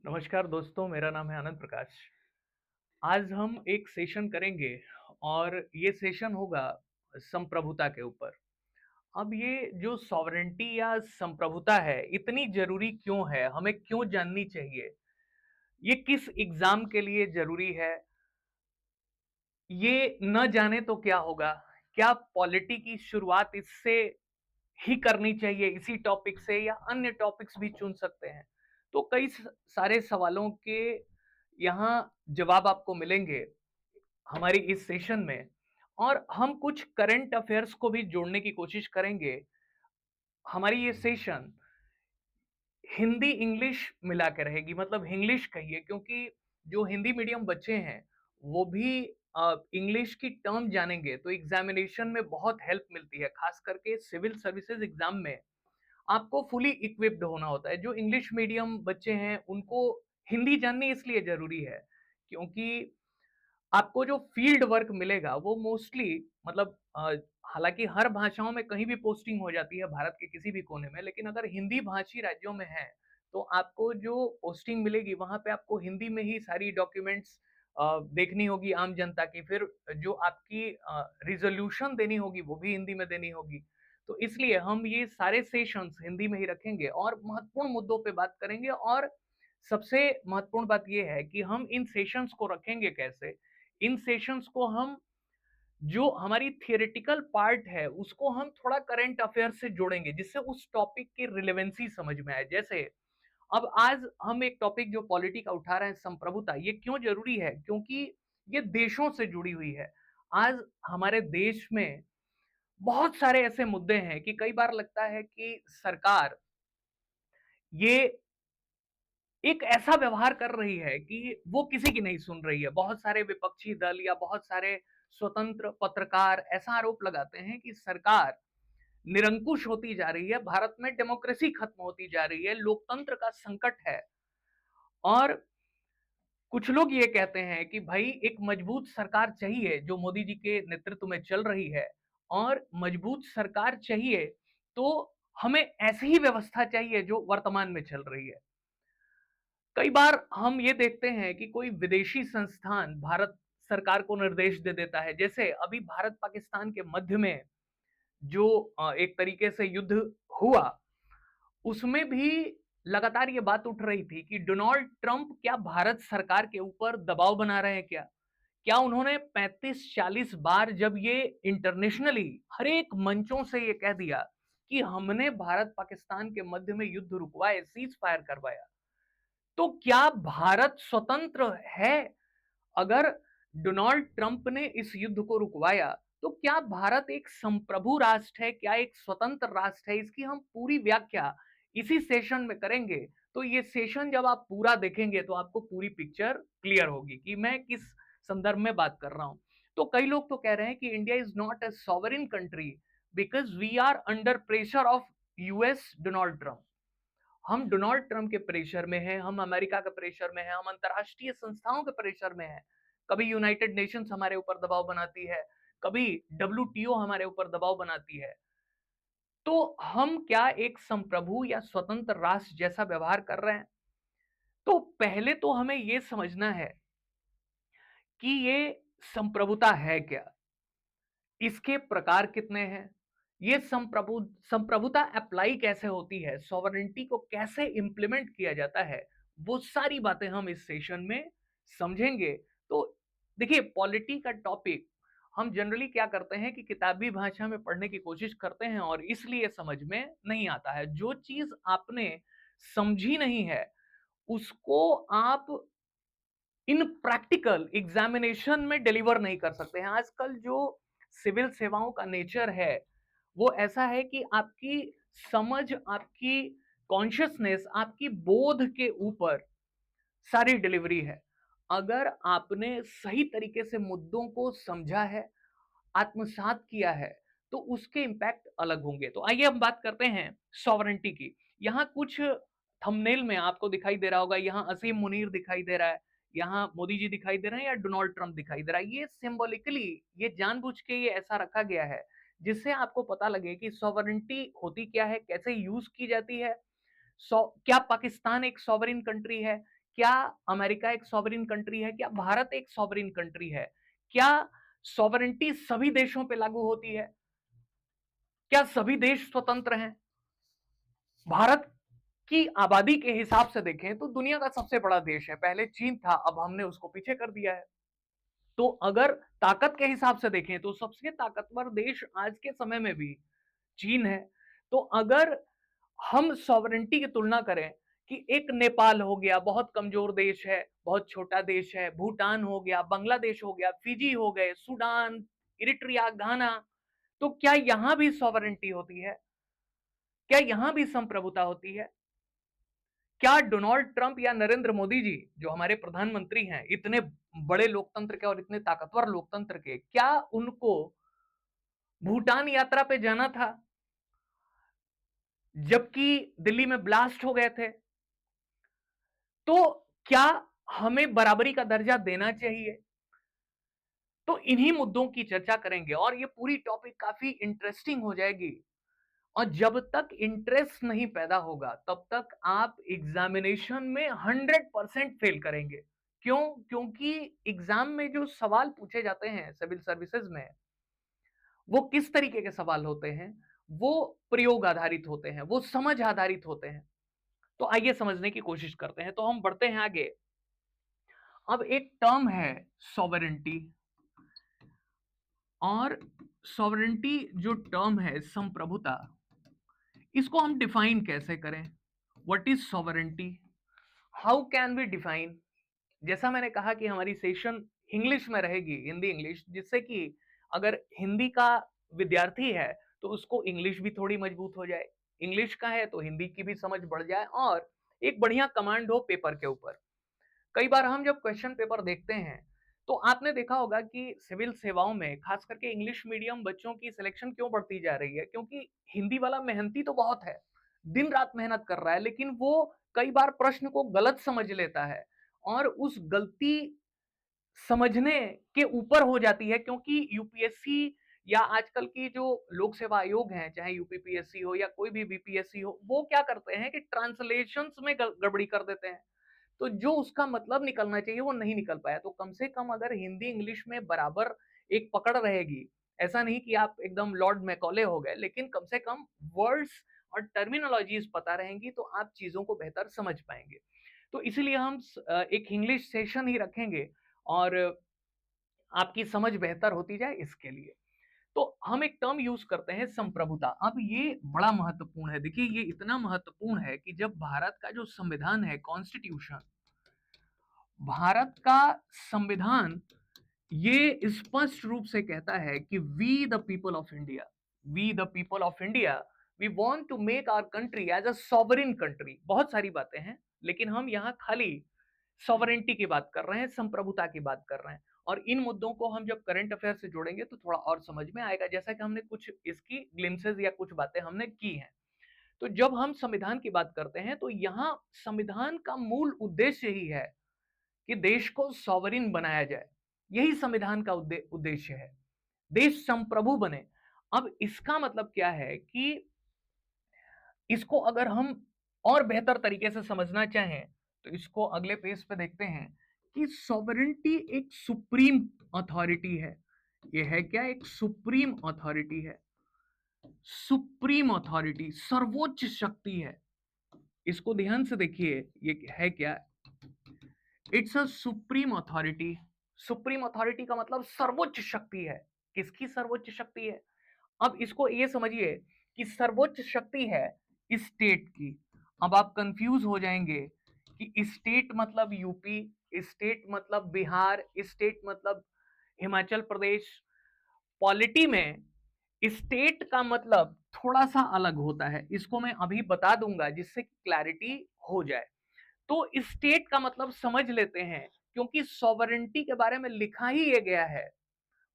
नमस्कार दोस्तों, मेरा नाम है आनंद प्रकाश। आज हम एक सेशन करेंगे और ये सेशन होगा संप्रभुता के ऊपर। अब ये जो सॉवरेनिटी या संप्रभुता है, इतनी ज़रूरी क्यों है? हमें क्यों जाननी चाहिए? ये किस एग्ज़ाम के लिए ज़रूरी है? ये न जाने तो क्या होगा? क्या पॉलिटी की शुरुआत इससे ही करनी चाहिए, इसी टॉपिक से, या अन्य टॉपिक्स भी चुन सकते हैं? तो कई सारे सवालों के यहाँ जवाब आपको मिलेंगे हमारी इस सेशन में, और हम कुछ करंट अफेयर्स को भी जोड़ने की कोशिश करेंगे। हमारी ये सेशन हिंदी इंग्लिश मिला के रहेगी, मतलब इंग्लिश कहिए, क्योंकि जो हिंदी मीडियम बच्चे हैं वो भी इंग्लिश की टर्म जानेंगे तो एग्जामिनेशन में बहुत हेल्प मिलती है। खास करके सिविल सर्विसेज एग्जाम में आपको फुली इक्विप्ड होना होता है। जो इंग्लिश मीडियम बच्चे हैं उनको हिंदी जाननी इसलिए ज़रूरी है क्योंकि आपको जो फील्ड वर्क मिलेगा वो मोस्टली, मतलब हालाँकि हर भाषाओं में कहीं भी पोस्टिंग हो जाती है भारत के किसी भी कोने में, लेकिन अगर हिंदी भाषी राज्यों में है, तो आपको जो पोस्टिंग मिलेगी वहाँ पे आपको हिंदी में ही सारी डॉक्यूमेंट्स देखनी होगी आम जनता की। फिर जो आपकी रिज़ॉल्यूशन देनी होगी वो भी हिंदी में देनी होगी। तो इसलिए हम ये सारे सेशंस हिंदी में ही रखेंगे और महत्वपूर्ण मुद्दों पे बात करेंगे। और सबसे महत्वपूर्ण बात ये है कि हम इन सेशंस को रखेंगे कैसे? इन सेशंस को हम, जो हमारी थियोरेटिकल पार्ट है उसको हम थोड़ा करंट अफेयर से जोड़ेंगे, जिससे उस टॉपिक की रिलेवेंसी समझ में आए। जैसे अब आज हम एक टॉपिक जो पॉलिटी का उठा रहे हैं, संप्रभुता, ये क्यों जरूरी है? क्योंकि ये देशों से जुड़ी हुई है। आज हमारे देश में बहुत सारे ऐसे मुद्दे हैं कि कई बार लगता है कि सरकार ये एक ऐसा व्यवहार कर रही है कि वो किसी की नहीं सुन रही है। बहुत सारे विपक्षी दल या बहुत सारे स्वतंत्र पत्रकार ऐसा आरोप लगाते हैं कि सरकार निरंकुश होती जा रही है, भारत में डेमोक्रेसी खत्म होती जा रही है, लोकतंत्र का संकट है। और कुछ लोग ये कहते हैं कि भाई एक मजबूत सरकार चाहिए जो मोदी जी के नेतृत्व में चल रही है, और मजबूत सरकार चाहिए तो हमें ऐसी ही व्यवस्था चाहिए जो वर्तमान में चल रही है। कई बार हम ये देखते हैं कि कोई विदेशी संस्थान भारत सरकार को निर्देश दे देता है। जैसे अभी भारत पाकिस्तान के मध्य में जो एक तरीके से युद्ध हुआ, उसमें भी लगातार ये बात उठ रही थी कि डोनाल्ड ट्रंप क्या भारत सरकार के ऊपर दबाव बना रहे हैं क्या? क्या उन्होंने 35-40 बार जब ये इंटरनेशनली हर एक मंचों से ये कह दिया कि हमने भारत पाकिस्तान के मध्य में युद्ध रुकवाए, सीज फायर करवाया, तो क्या भारत स्वतंत्र है? अगर डोनाल्ड ट्रंप ने इस युद्ध को रुकवाया, तो क्या भारत एक संप्रभु राष्ट्र है? क्या एक स्वतंत्र राष्ट्र है? इसकी हम पूरी व्याख्या इसी सेशन में करेंगे। तो ये सेशन जब आप पूरा देखेंगे तो आपको पूरी पिक्चर क्लियर होगी कि मैं किस संदर्भ में बात कर रहा हूं। तो कई लोग तो कह रहे हैं कि India is not a sovereign country because we are under pressure of US Donald Trump. हम डोनाल्ड ट्रंप के प्रेशर में हैं, हम अमेरिका के प्रेशर में हैं, हम अंतर्राष्ट्रीय संस्थाओं के प्रेशर में हैं। कभी यूनाइटेड नेशंस हमारे ऊपर दबाव बनाती है, कभी डब्ल्यूटीओ हमारे ऊपर दबाव बनाती है। तो हम क्या एक संप्रभु या स्वतंत्र राष्ट्र जैसा व्यवहार कर रहे हैं? तो पहले तो हमें यह समझना है कि ये संप्रभुता है क्या, इसके प्रकार कितने हैं, ये संप्रभुता अप्लाई कैसे होती है, सॉवरेनिटी को कैसे इंप्लीमेंट किया जाता है, वो सारी बातें हम इस सेशन में समझेंगे। तो देखिए, पॉलिटी का टॉपिक हम जनरली क्या करते हैं कि किताबी भाषा में पढ़ने की कोशिश करते हैं और इसलिए समझ में नहीं आता है। जो चीज आपने समझी नहीं है उसको आप इन प्रैक्टिकल एग्जामिनेशन में डिलीवर नहीं कर सकते हैं। आजकल जो सिविल सेवाओं का नेचर है वो ऐसा है कि आपकी समझ, आपकी कॉन्शियसनेस, आपकी बोध के ऊपर सारी डिलीवरी है। अगर आपने सही तरीके से मुद्दों को समझा है, आत्मसात किया है, तो उसके इम्पैक्ट अलग होंगे। तो आइए हम बात करते हैं सॉवरेनिटी की। यहाँ कुछ थंबनेल में आपको दिखाई दे रहा होगा, यहाँ असीम मुनीर दिखाई दे रहा है, यहाँ मोदी जी दिखाई दे रहे हैं, या डोनाल्ड ट्रंप दिखाई दे रहा है। ये सिंबॉलिकली, ये जानबूझ के ये ऐसा रखा गया है जिससे आपको पता लगे कि सॉवरेनिटी होती क्या है, कैसे यूज की जाती है। क्या पाकिस्तान एक सॉवरेन कंट्री है? क्या अमेरिका एक सॉवरेन कंट्री है? क्या भारत एक सॉवरेन कंट्री है? क्या सॉवरेनिटी सभी देशों पे लागू होती है? क्या सभी देश स्वतंत्र हैं? भारत की आबादी के हिसाब से देखें तो दुनिया का सबसे बड़ा देश है। पहले चीन था, अब हमने उसको पीछे कर दिया है। तो अगर ताकत के हिसाब से देखें तो सबसे ताकतवर देश आज के समय में भी चीन है। तो अगर हम सॉवरेनिटी की तुलना करें कि एक नेपाल हो गया, बहुत कमजोर देश है, बहुत छोटा देश है, भूटान हो गया, बांग्लादेश हो गया, फिजी हो गए, सूडान, इरिट्रिया, घाना, तो क्या यहां भी सॉवरेनिटी होती है? क्या यहां भी संप्रभुता होती है? क्या डोनाल्ड ट्रंप या नरेंद्र मोदी जी जो हमारे प्रधानमंत्री हैं, इतने बड़े लोकतंत्र के और इतने ताकतवर लोकतंत्र के, क्या उनको भूटान यात्रा पे जाना था जबकि दिल्ली में ब्लास्ट हो गए थे? तो क्या हमें बराबरी का दर्जा देना चाहिए? तो इन्हीं मुद्दों की चर्चा करेंगे और ये पूरी टॉपिक काफी इंटरेस्टिंग हो जाएगी। और जब तक इंटरेस्ट नहीं पैदा होगा तब तक आप एग्जामिनेशन में 100% फेल करेंगे। क्यों? क्योंकि एग्जाम में जो सवाल पूछे जाते हैं सिविल सर्विसेज में, वो किस तरीके के सवाल होते हैं? वो प्रयोग आधारित होते हैं, वो समझ आधारित होते हैं। तो आइए समझने की कोशिश करते हैं। तो हम बढ़ते हैं आगे। अब एक टर्म है सॉवरेनिटी, और सॉवरेनिटी जो टर्म है, संप्रभुता, इसको हम डिफाइन कैसे करें? What is sovereignty? How can we define? जैसा मैंने कहा कि हमारी सेशन इंग्लिश में रहेगी, हिंदी इंग्लिश, जिससे कि अगर हिंदी का विद्यार्थी है तो उसको इंग्लिश भी थोड़ी मजबूत हो जाए, इंग्लिश का है तो हिंदी की भी समझ बढ़ जाए, और एक बढ़िया कमांड हो पेपर के ऊपर। कई बार हम जब क्वेश्चन पेपर देखते हैं तो आपने देखा होगा कि सिविल सेवाओं में खास करके इंग्लिश मीडियम बच्चों की सिलेक्शन क्यों बढ़ती जा रही है? क्योंकि हिंदी वाला मेहनती तो बहुत है, दिन रात मेहनत कर रहा है, लेकिन वो कई बार प्रश्न को गलत समझ लेता है और उस गलती समझने के ऊपर हो जाती है, क्योंकि यूपीएससी या आजकल की जो लोक सेवा आयोग हैं, चाहे यूपीपीएससी हो या कोई भी बीपीएससी हो, वो क्या करते हैं कि ट्रांसलेशंस में गड़बड़ी कर देते हैं। तो जो उसका मतलब निकलना चाहिए वो नहीं निकल पाया। तो कम से कम अगर हिंदी इंग्लिश में बराबर एक पकड़ रहेगी, ऐसा नहीं कि आप एकदम लॉर्ड मैकॉले हो गए, लेकिन कम से कम वर्ड्स और टर्मिनोलॉजीज पता रहेंगी तो आप चीजों को बेहतर समझ पाएंगे। तो इसीलिए हम एक इंग्लिश सेशन ही रखेंगे और आपकी समझ बेहतर होती जाए इसके लिए। तो हम एक टर्म यूज करते हैं संप्रभुता। अब ये बड़ा महत्वपूर्ण है। देखिए ये इतना महत्वपूर्ण है कि जब भारत का जो संविधान है, कॉन्स्टिट्यूशन, भारत का संविधान ये स्पष्ट रूप से कहता है कि we the people of India, we the people of India, we want to make our country as a sovereign country. बहुत सारी बातें हैं लेकिन हम यहाँ खाली सॉवरेनिटी की बात कर रहे हैं, संप्रभुता की बात कर रहे हैं। और इन मुद्दों को हम जब करंट अफेयर से जोड़ेंगे तो थोड़ा और समझ में आएगा, जैसा कि हमने कुछ इसकी ग्लिम्सेस या कुछ बातें हमने की हैं। तो जब हम संविधान की बात करते हैं तो यहाँ संविधान का मूल उद्देश्य ही है कि देश को सॉवरेन बनाया जाए। यही संविधान का उद्देश्य है, देश संप्रभु बने। अब इसका मतलब क्या है कि इसको अगर हम और बेहतर तरीके से समझना चाहें तो इसको अगले पेज पे देखते हैं कि सॉवरेनिटी एक सुप्रीम अथॉरिटी है। ये है क्या? एक सुप्रीम अथॉरिटी है। सुप्रीम अथॉरिटी सर्वोच्च शक्ति है। इसको ध्यान से देखिए, ये है क्या? It's a supreme authority. Supreme authority का मतलब सर्वोच्च शक्ति है। किसकी सर्वोच्च शक्ति है? अब इसको ये समझिए कि सर्वोच्च शक्ति है स्टेट की। अब आप कंफ्यूज हो जाएंगे कि स्टेट मतलब यूपी, स्टेट मतलब बिहार, स्टेट मतलब हिमाचल प्रदेश। पॉलिटी में स्टेट का मतलब थोड़ा सा अलग होता है, इसको मैं अभी बता दूंगा जिससे क्लैरिटी हो जाए। तो स्टेट का मतलब समझ लेते हैं, क्योंकि सॉवरेनिटी के बारे में लिखा ही ये गया है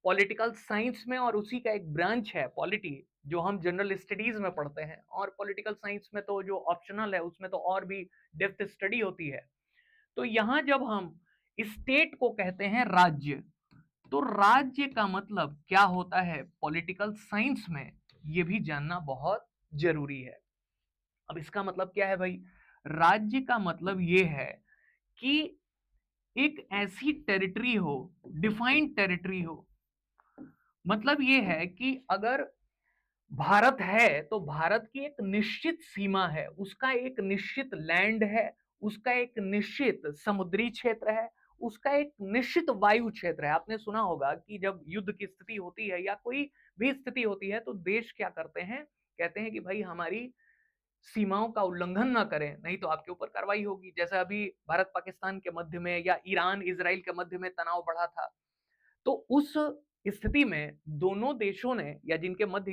पॉलिटिकल साइंस में, और उसी का एक ब्रांच है पॉलिटी जो हम जनरल स्टडीज में पढ़ते हैं। और पॉलिटिकल साइंस में तो जो ऑप्शनल है उसमें तो और भी डेप्थ स्टडी होती है। तो यहां जब हम स्टेट को कहते हैं राज्य, तो राज्य का मतलब क्या होता है पॉलिटिकल साइंस में, ये भी जानना बहुत जरूरी है। अब इसका मतलब क्या है भाई? राज्य का मतलब ये है कि एक ऐसी टेरिटरी हो, डिफाइंड टेरिटरी हो। मतलब ये है कि अगर भारत है तो भारत की एक निश्चित सीमा है, उसका एक निश्चित लैंड है, उसका एक निश्चित समुद्री क्षेत्र है, उसका एक निश्चित वायु क्षेत्र है। आपने सुना होगा कि जब युद्ध की स्थिति होती है या कोई भी स्थिति होती है तो देश क्या करते हैं, कहते हैं कि भाई हमारी सीमाओं का उल्लंघन ना करें, नहीं तो आपके ऊपर कार्रवाई होगी। जैसा अभी भारत पाकिस्तान के मध्य में या ईरान इजराइल के मध्य में तनाव बढ़ा था, तो उस स्थिति में दोनों देशों ने या जिनके मध्य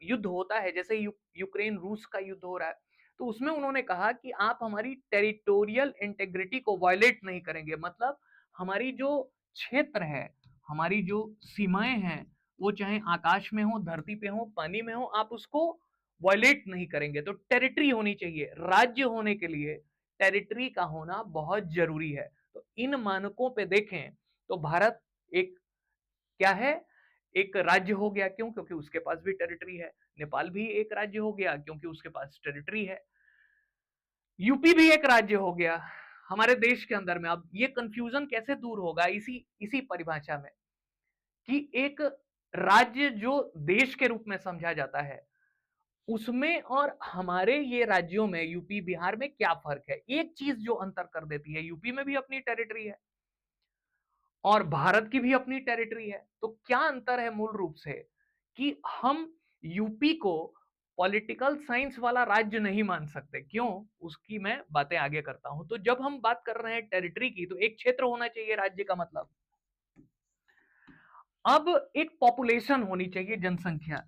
युद्ध होता है, जैसे यूक्रेन रूस का युद्ध हो रहा है, तो उसमें उन्होंने कहा कि आप हमारी टेरिटोरियल इंटेग्रिटी को वायलेट नहीं करेंगे। मतलब हमारी जो क्षेत्र है, हमारी जो सीमाएं हैं, वो चाहे आकाश में हो, धरती पे हो, पानी में हो, आप उसको वायलेट नहीं करेंगे। तो टेरिटरी होनी चाहिए। राज्य होने के लिए टेरिटरी का होना बहुत जरूरी है। तो इन मानकों पे देखें तो भारत एक क्या है, एक राज्य हो गया। क्यों? क्योंकि उसके पास भी टेरिटरी है। नेपाल भी एक राज्य हो गया क्योंकि उसके पास टेरिटरी है। यूपी भी एक राज्य हो गया हमारे देश के अंदर में। अब ये कंफ्यूजन कैसे दूर होगा इसी इसी परिभाषा में कि एक राज्य जो देश के रूप में समझा जाता है, उसमें और हमारे ये राज्यों में यूपी बिहार में क्या फर्क है। एक चीज जो अंतर कर देती है, यूपी में भी अपनी टेरिटरी है और भारत की भी अपनी टेरिटरी है। तो क्या अंतर है मूल रूप से कि हम यूपी को पॉलिटिकल साइंस वाला राज्य नहीं मान सकते। क्यों? उसकी मैं बातें आगे करता हूं। तो जब हम बात कर रहे हैं टेरिटरी की, तो एक क्षेत्र होना चाहिए राज्य का मतलब। अब एक पॉपुलेशन होनी चाहिए, जनसंख्या,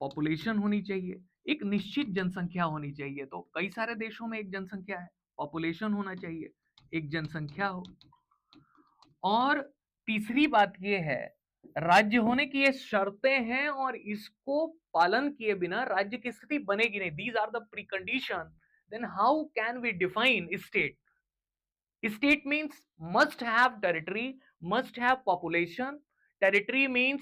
पॉपुलेशन होनी चाहिए, एक निश्चित जनसंख्या होनी चाहिए। तो कई सारे देशों में एक जनसंख्या है, पॉपुलेशन होना चाहिए, एक जनसंख्या हो। और तीसरी बात यह है, राज्य होने की ये शर्तें हैं और इसको पालन किए बिना राज्य की स्थिति बनेगी नहीं। These are the precondition, then how can we define state. State means must have territory, must have population. Territory means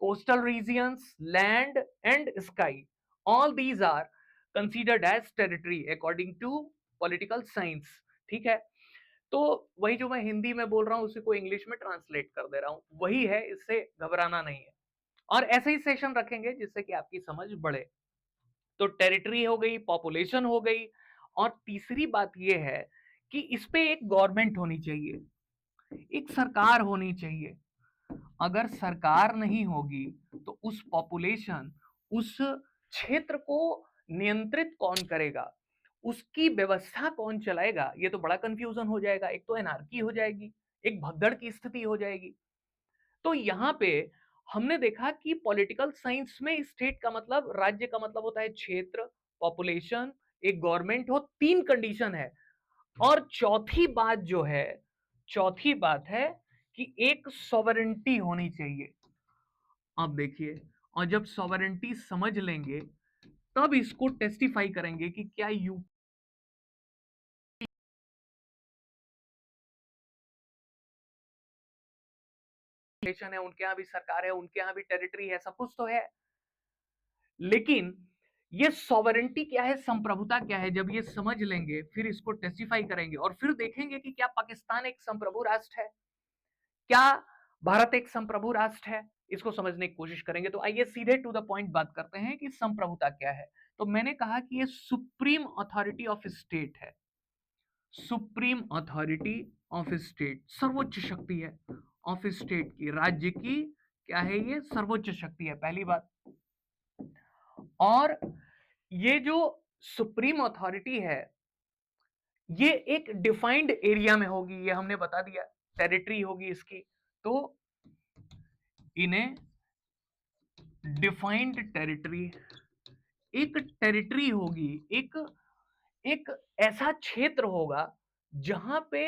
coastal regions, land, and sky. All these are considered as territory according to political science. ठीक है? तो वही जो मैं हिंदी में बोल रहा हूं उसी को इंग्लिश में ट्रांसलेट कर दे रहा हूं, वही है, इससे घबराना नहीं है। और ऐसे ही सेशन रखेंगे जिससे कि आपकी समझ बढ़े। तो टेरिटरी हो गई, पॉपुलेशन हो गई, और तीसरी बात यह है कि इस पे एक गवर्नमेंट होनी चाहिए, एक सरकार होनी चाहिए। अगर सरकार नहीं होगी तो उस पॉपुलेशन, उस क्षेत्र को नियंत्रित कौन करेगा, उसकी व्यवस्था कौन चलाएगा, ये तो बड़ा कंफ्यूजन हो जाएगा। एक तो एनार्की हो जाएगी, एक भगदड़ की स्थिति हो जाएगी। तो यहाँ पे हमने देखा कि पॉलिटिकल साइंस में स्टेट का मतलब, राज्य का मतलब होता है क्षेत्र, पॉपुलेशन, एक गवर्नमेंट हो, तीन कंडीशन है। और चौथी बात जो है, चौथी बात है कि एक सॉवरेंटी होनी चाहिए। अब देखिए, और जब सॉवरेंटी समझ लेंगे तब इसको टेस्टिफाई करेंगे कि क्या यूपी है, उनके यहां भी सरकार है, उनके यहां भी टेरिटरी है, सब कुछ तो है। लेकिन ये सॉवरेंटी क्या है, संप्रभुता क्या है, जब ये समझ लेंगे फिर इसको टेस्टिफाई करेंगे और फिर देखेंगे कि क्या पाकिस्तान एक संप्रभु राष्ट्र है, क्या भारत एक संप्रभु राष्ट्र है, इसको समझने की कोशिश करेंगे। तो आइए सीधे टू द पॉइंट बात करते हैं कि संप्रभुता क्या है। तो मैंने कहा कि ये सुप्रीम अथॉरिटी ऑफ स्टेट है, सुप्रीम अथॉरिटी ऑफ स्टेट, सर्वोच्च शक्ति है ऑफ स्टेट की, राज्य की क्या है, ये सर्वोच्च शक्ति है, पहली बात। और ये जो सुप्रीम अथॉरिटी है, ये एक डिफाइंड एरिया में होगी, ये हमने बता दिया, टेरिटरी होगी इसकी। तो इन्हें डिफाइंड टेरिटरी, एक टेरिटरी होगी, एक एक ऐसा क्षेत्र होगा जहां पे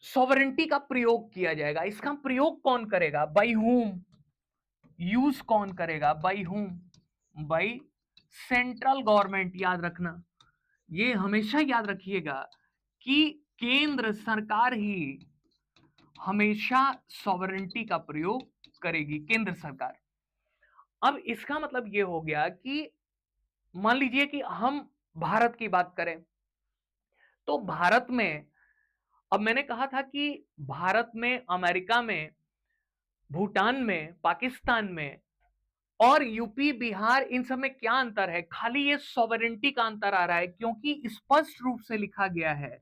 सॉवरेंटी का प्रयोग किया जाएगा। इसका प्रयोग कौन करेगा, बाय हुम, यूज कौन करेगा, by whom, by central government. याद रखना, ये हमेशा याद रखिएगा कि केंद्र सरकार ही हमेशा सॉवरेंटी का प्रयोग करेगी, केंद्र सरकार। अब इसका मतलब ये हो गया कि मान लीजिए कि हम भारत की बात करें तो भारत में, अब मैंने कहा था कि भारत में, अमेरिका में, भूटान में, पाकिस्तान में और यूपी, बिहार, इन सब में क्या अंतर है? खाली ये सॉवरेंटी का अंतर आ रहा है, क्योंकि स्पष्ट रूप से लिखा गया है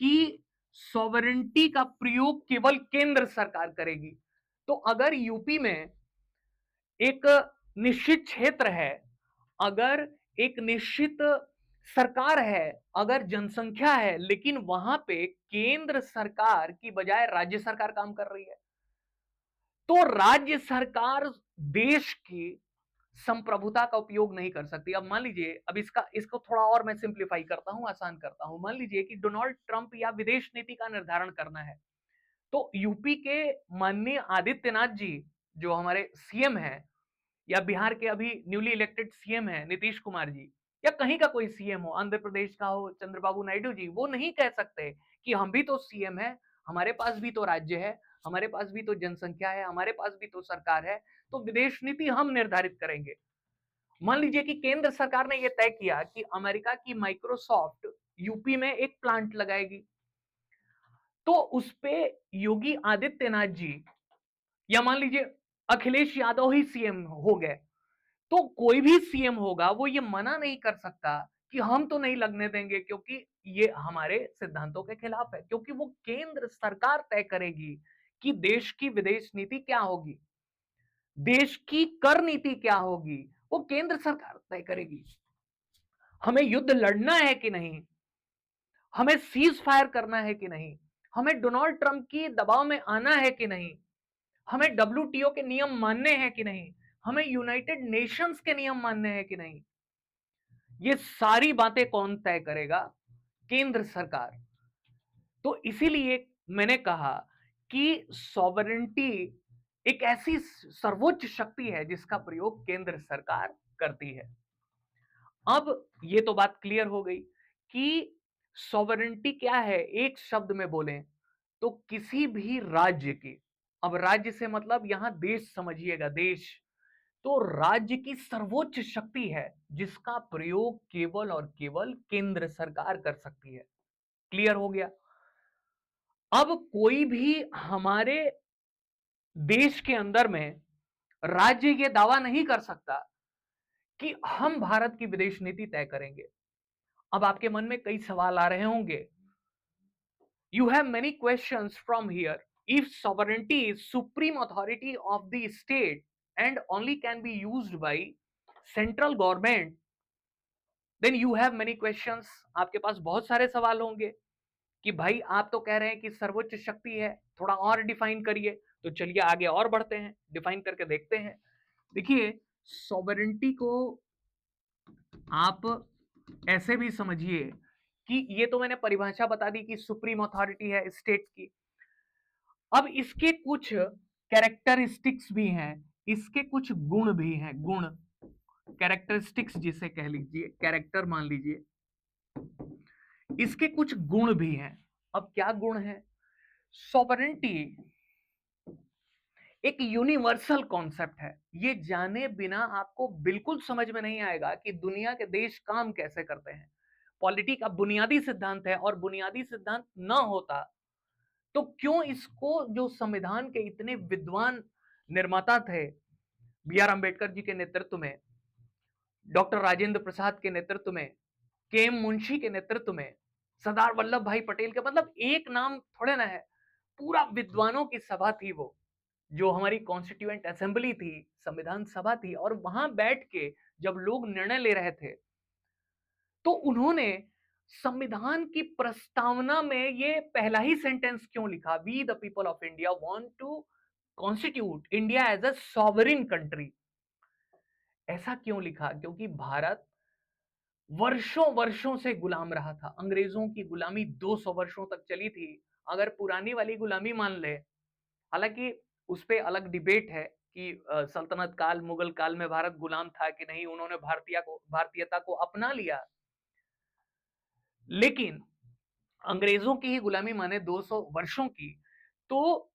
कि सॉवरेंटी का प्रयोग केवल केंद्र सरकार करेगी। तो अगर यूपी में एक निश्चित क्षेत्र है, अगर एक निश्चित सरकार है, अगर जनसंख्या है, लेकिन वहां पे केंद्र सरकार की बजाय राज्य सरकार काम कर रही है, तो राज्य सरकार देश की संप्रभुता का उपयोग नहीं कर सकती। अब मान लीजिए, अब इसको थोड़ा और मैं सिंप्लीफाई करता हूं, आसान करता हूं। मान लीजिए कि डोनाल्ड ट्रंप या विदेश नीति का निर्धारण करना है, तो यूपी के माननीय आदित्यनाथ जी, जो हमारे सीएम हैं, या बिहार के अभी न्यूली इलेक्टेड सीएम हैं नीतीश कुमार जी, या कहीं का कोई सीएम हो, आंध्र प्रदेश का हो चंद्रबाबू नायडू जी, वो नहीं कह सकते कि हम भी तो सीएम है, हमारे पास भी तो राज्य है, हमारे पास भी तो जनसंख्या है, हमारे पास भी तो सरकार है, तो विदेश नीति हम निर्धारित करेंगे। मान लीजिए कि केंद्र सरकार ने यह तय किया कि अमेरिका की माइक्रोसॉफ्ट यूपी में एक प्लांट लगाएगी, तो उस पे योगी आदित्यनाथ जी, या मान लीजिए अखिलेश यादव ही सीएम हो गए, तो कोई भी सीएम होगा वो ये मना नहीं कर सकता कि हम तो नहीं लगने देंगे, क्योंकि ये हमारे सिद्धांतों के खिलाफ है, क्योंकि वो केंद्र सरकार तय करेगी कि देश की विदेश नीति क्या होगी, देश की कर नीति क्या होगी, वो केंद्र सरकार तय करेगी। हमें युद्ध लड़ना है कि नहीं, हमें सीज फायर करना है कि नहीं, हमें डोनाल्ड ट्रंप की दबाव में आना है कि नहीं, हमें डब्ल्यूटीओ के नियम मानने हैं कि नहीं, हमें यूनाइटेड नेशंस के नियम मानने हैं कि नहीं, ये सारी बातें कौन तय करेगा? केंद्र सरकार। तो इसीलिए मैंने कहा कि सॉवरेंटी एक ऐसी सर्वोच्च शक्ति है जिसका प्रयोग केंद्र सरकार करती है। अब ये तो बात क्लियर हो गई कि सॉवरेंटी क्या है, एक शब्द में बोलें तो किसी भी राज्य की, अब राज्य से मतलब यहां देश समझिएगा, देश, तो राज्य की सर्वोच्च शक्ति है जिसका प्रयोग केवल और केवल केंद्र सरकार कर सकती है। क्लियर हो गया? अब कोई भी हमारे देश के अंदर में राज्य ये दावा नहीं कर सकता कि हम भारत की विदेश नीति तय करेंगे। अब आपके मन में कई सवाल आ रहे होंगे, you have many questions from here. If sovereignty is supreme authority of the state and only can be used by central government, then you have many questions. आपके पास बहुत सारे सवाल होंगे कि भाई आप तो कह रहे हैं कि सर्वोच्च शक्ति है, थोड़ा और डिफाइन करिए। तो चलिए आगे और बढ़ते हैं, डिफाइन करके देखते हैं। देखिए, सॉवरेंटी को आप ऐसे भी समझिए कि ये तो मैंने परिभाषा बता दी कि सुप्रीम अथॉरिटी है स्टेट की। अब इसके कुछ कैरेक्टरिस्टिक्स भी हैं, इसके कुछ गुण भी हैं, गुण, कैरेक्टरिस्टिक्स जिसे कह लीजिए, कैरेक्टर मान लीजिए, इसके कुछ गुण भी हैं। अब क्या गुण है? सॉवरेंटी एक यूनिवर्सल कॉन्सेप्ट है। ये जाने बिना आपको बिल्कुल समझ में नहीं आएगा कि दुनिया के देश काम कैसे करते हैं। पॉलिटी का बुनियादी सिद्धांत है, और बुनियादी सिद्धांत ना होता तो क्यों इसको, जो संविधान के इतने विद्वान निर्माता थे, बी आर अम्बेडकर जी के नेतृत्व में, डॉक्टर राजेंद्र प्रसाद के नेतृत्व में, के एम मुंशी के नेतृत्व में, सरदार वल्लभ भाई पटेल के, मतलब एक नाम थोड़े ना है, पूरा विद्वानों की सभा थी वो, जो हमारी कॉन्स्टिट्यूएंट असेंबली थी, संविधान सभा थी, और वहां बैठ के जब लोग निर्णय ले रहे थे, तो उन्होंने संविधान की प्रस्तावना में ये पहला ही सेंटेंस क्यों लिखा? We the people of India want to constitute India as a sovereign country. ऐसा क्यों लिखा? क्योंकि भारत वर्षों वर्षों से गुलाम रहा था। अंग्रेजों की गुलामी 200 वर्षों तक चली थी। अगर पुरानी वाली गुलामी मान ले, हालांकि उस पे अलग डिबेट है कि सल्तनत काल, मुगल काल में भारत गुलाम था कि नहीं, उन्होंने भारतीयता को अपना लिया, लेकिन अंग्रेजों की ही गुलामी माने 200 वर्षों की, तो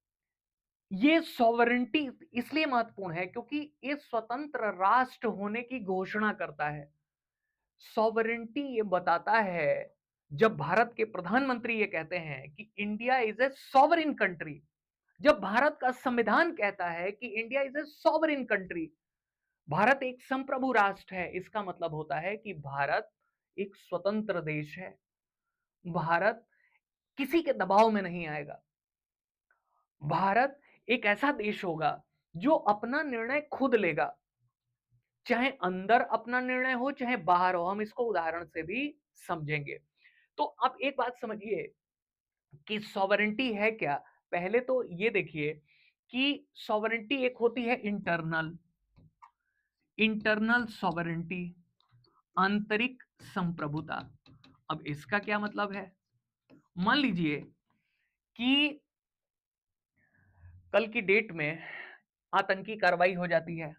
ये सॉवरेंटी इसलिए महत्वपूर्ण है क्योंकि ये स्वतंत्र राष्ट्र होने की घोषणा करता है। सॉवरेंटी ये बताता है जब भारत के प्रधानमंत्री ये कहते हैं कि India is a sovereign country, जब भारत का संविधान कहता है कि India is a sovereign country, Bharat एक संप्रभु राष्ट्र है, इसका मतलब होता है कि भारत एक स्वतंत्र देश है। भारत किसी के दबाव में नहीं आएगा। भारत एक ऐसा देश होगा जो अपना निर्णय खुद लेगा, चाहे अंदर अपना निर्णय हो चाहे बाहर हो। हम इसको उदाहरण से भी समझेंगे। तो आप एक बात समझिए कि सॉवरेंटी है क्या। पहले तो ये देखिए कि सॉवरेंटी एक होती है इंटरनल, इंटरनल सॉवरेंटी, आंतरिक संप्रभुता। अब इसका क्या मतलब है? मान लीजिए कि कल की डेट में आतंकी कार्रवाई हो जाती है,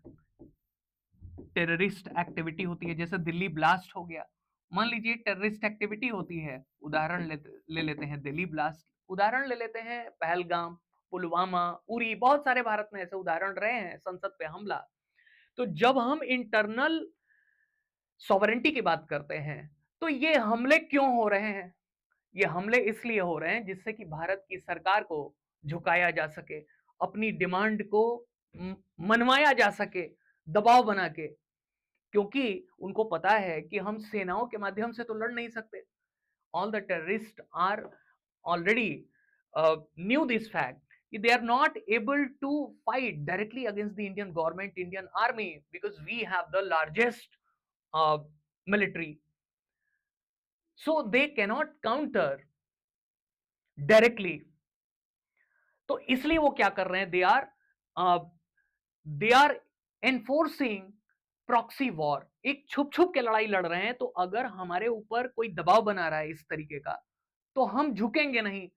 टेररिस्ट एक्टिविटी होती है, जैसे दिल्ली ब्लास्ट हो गया। मान लीजिए टेररिस्ट एक्टिविटी होती है, उदाहरण ले लेते हैं दिल्ली ब्लास्ट, उदाहरण ले लेते हैं पहलगाम, पुलवामा, उरी, बहुत सारे भारत में ऐसे उदाहरण रहे हैं, संसद पे हमला। तो जब हम इंटरनल सॉवरेंटी की बात करते हैं तो ये हमले क्यों हो रहे हैं? ये हमले इसलिए हो रहे हैं जिससे कि भारत की सरकार को झुकाया जा सके, अपनी डिमांड को मनवाया जा सके, दबाव बना के। क्योंकि उनको पता है कि हम सेनाओं के माध्यम से तो लड़ नहीं सकते। All the terrorist are already knew this fact, they are not able to fight directly against the Indian government, Indian army, because we have the largest uh, military, so they cannot counter directly. तो इसलिए वो क्या कर रहे हैं, they are enforcing proxy war, एक छुप छुप के लड़ाई लड़ रहे हैं। तो अगर हमारे ऊपर कोई दबाव बना रहा है इस तरीके का तो हम झुकेंगे नहीं।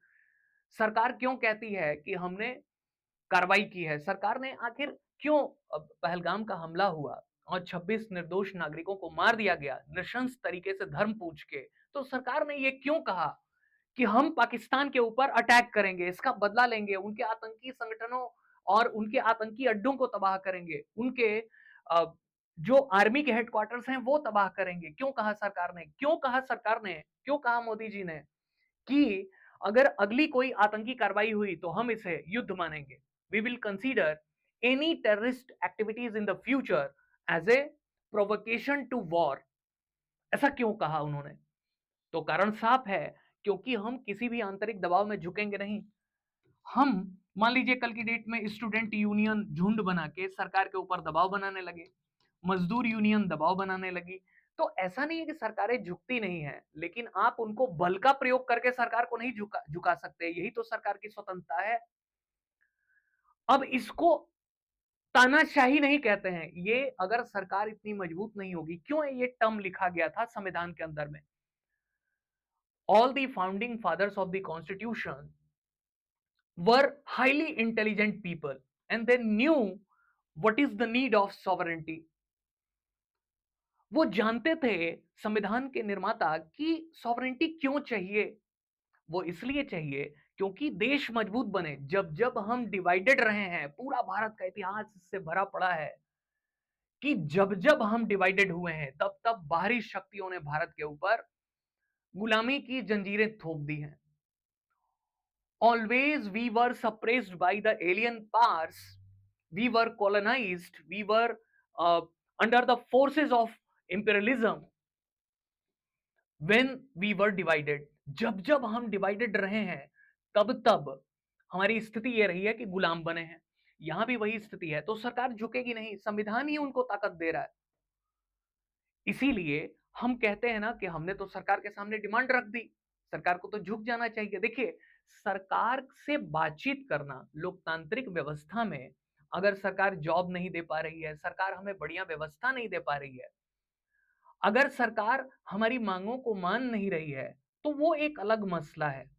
सरकार क्यों कहती है कि हमने कार्रवाई की है? सरकार ने आखिर क्यों, पहलगाम का हमला हुआ और 26 निर्दोष नागरिकों को मार दिया गया नृशंस तरीके से धर्म पूछ के, तो सरकार ने ये क्यों कहा कि हम पाकिस्तान के ऊपर अटैक करेंगे, इसका बदला लेंगे, उनके आतंकी संगठनों और उनके आतंकी अड्डों को तबाह करेंगे, उनके जो आर्मी के हेडक्वार्टर्स हैं वो तबाह करेंगे? क्यों कहा सरकार ने? क्यों कहा सरकार ने, क्यों कहा मोदी जी ने कि अगर अगली कोई आतंकी कार्रवाई हुई तो हम इसे युद्ध मानेंगे, we will consider any terrorist activities in the future as a provocation to war? ऐसा क्यों कहा उन्होंने? तो कारण साफ है, क्योंकि हम किसी भी आंतरिक दबाव में झुकेंगे नहीं। हम मान लीजिए कल की डेट में स्टूडेंट यूनियन झुंड बना के सरकार के ऊपर दबाव बनाने लगे, मजदूर यूनियन दबाव बनाने लगी, तो ऐसा नहीं है कि सरकारें झुकती नहीं है, लेकिन आप उनको बल का प्रयोग करके सरकार को नहीं झुका सकते, यही तो सरकार की स्वतंत्रता है। अब इसको तानाशाही नहीं कहते हैं, ये अगर सरकार इतनी मजबूत नहीं होगी, क्यों ये टर्म लिखा गया था संविधान के अंदर में? All the founding fathers of the constitution were highly intelligent people and they knew what is the need of sovereignty. वो जानते थे, संविधान के निर्माता, कि सॉवरेंटी क्यों चाहिए। वो इसलिए चाहिए क्योंकि देश मजबूत बने। जब जब हम डिवाइडेड रहे हैं, पूरा भारत का इतिहास इससे भरा पड़ा है कि जब जब हम डिवाइडेड हुए हैं तब तब बाहरी शक्तियों ने भारत के ऊपर गुलामी की जंजीरें थोप दी हैं। Always we were suppressed by the alien powers, we were colonized, we were uh, under the forces of imperialism when we were divided. जब जब हम डिवाइडेड रहे हैं तब तब हमारी स्थिति ये रही है कि गुलाम बने हैं। यहां भी वही स्थिति है, तो सरकार झुकेगी नहीं, संविधान ही उनको ताकत दे रहा है। इसीलिए हम कहते हैं ना कि हमने तो सरकार के सामने डिमांड रख दी, सरकार को तो झुक जाना चाहिए। देखिए, सरकार से बातचीत करना लोकतांत्रिक व्यवस्था में, अगर सरकार जॉब नहीं दे पा रही है, सरकार हमें बढ़िया व्यवस्था नहीं दे पा रही है, अगर सरकार हमारी मांगों को मान नहीं रही है, तो वो एक अलग मसला है,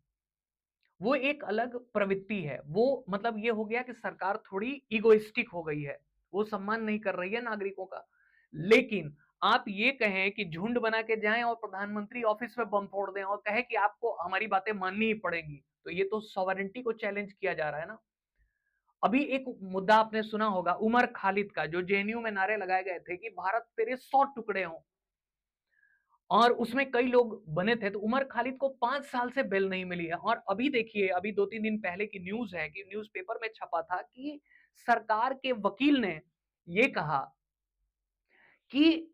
वो एक अलग प्रवृत्ति है। वो मतलब ये हो गया कि सरकार थोड़ी इगोइस्टिक हो गई है, वो सम्मान नहीं कर रही है नागरिकों का। लेकिन आप ये कहें कि झुंड बना के जाएं और प्रधानमंत्री ऑफिस में बम फोड़ दें और कहें कि आपको हमारी बातें माननी ही पड़ेंगी, तो ये तो सॉवरेंटी को चैलेंज किया जा रहा है ना। अभी एक मुद्दा आपने सुना होगा उमर खालिद का, जो जेएनयू में नारे लगाए गए थे कि भारत तेरे 100 टुकड़े हों। और उसमें कई लोग बने थे, तो उमर खालिद को 5 साल से बेल नहीं मिली है। और अभी देखिए, अभी 2-3 दिन पहले की न्यूज़ है कि न्यूज़पेपर में छपा था कि सरकार के वकील ने ये कहा कि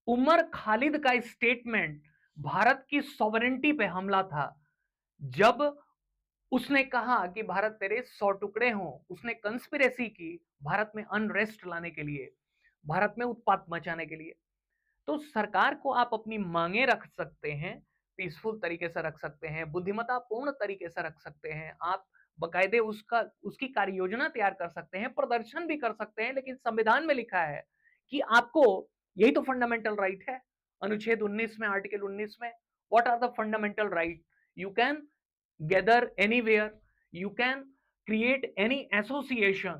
उमर खालिद का स्टेटमेंट भारत की सॉवरेनिटी पे हमला था। जब उसने कहा कि भारत तेरे 100 टुकड़े हों, उसने कंस्पिरेसी की भारत में अनरेस्ट लाने के लिए, भारत में उत्पात मचाने के लिए। तो सरकार को आप अपनी मांगे रख सकते हैं, पीसफुल तरीके से रख सकते हैं, बुद्धिमत्तापूर्ण तरीके से रख सकते हैं, आप बकायदे उसकी कार्य योजना तैयार कर सकते हैं, प्रदर्शन भी कर सकते हैं, लेकिन संविधान में लिखा है कि आपको, यही तो फंडामेंटल राइट है, अनुच्छेद 19 में, आर्टिकल 19 में, what are the fundamental right? You can gather anywhere, you can create any association,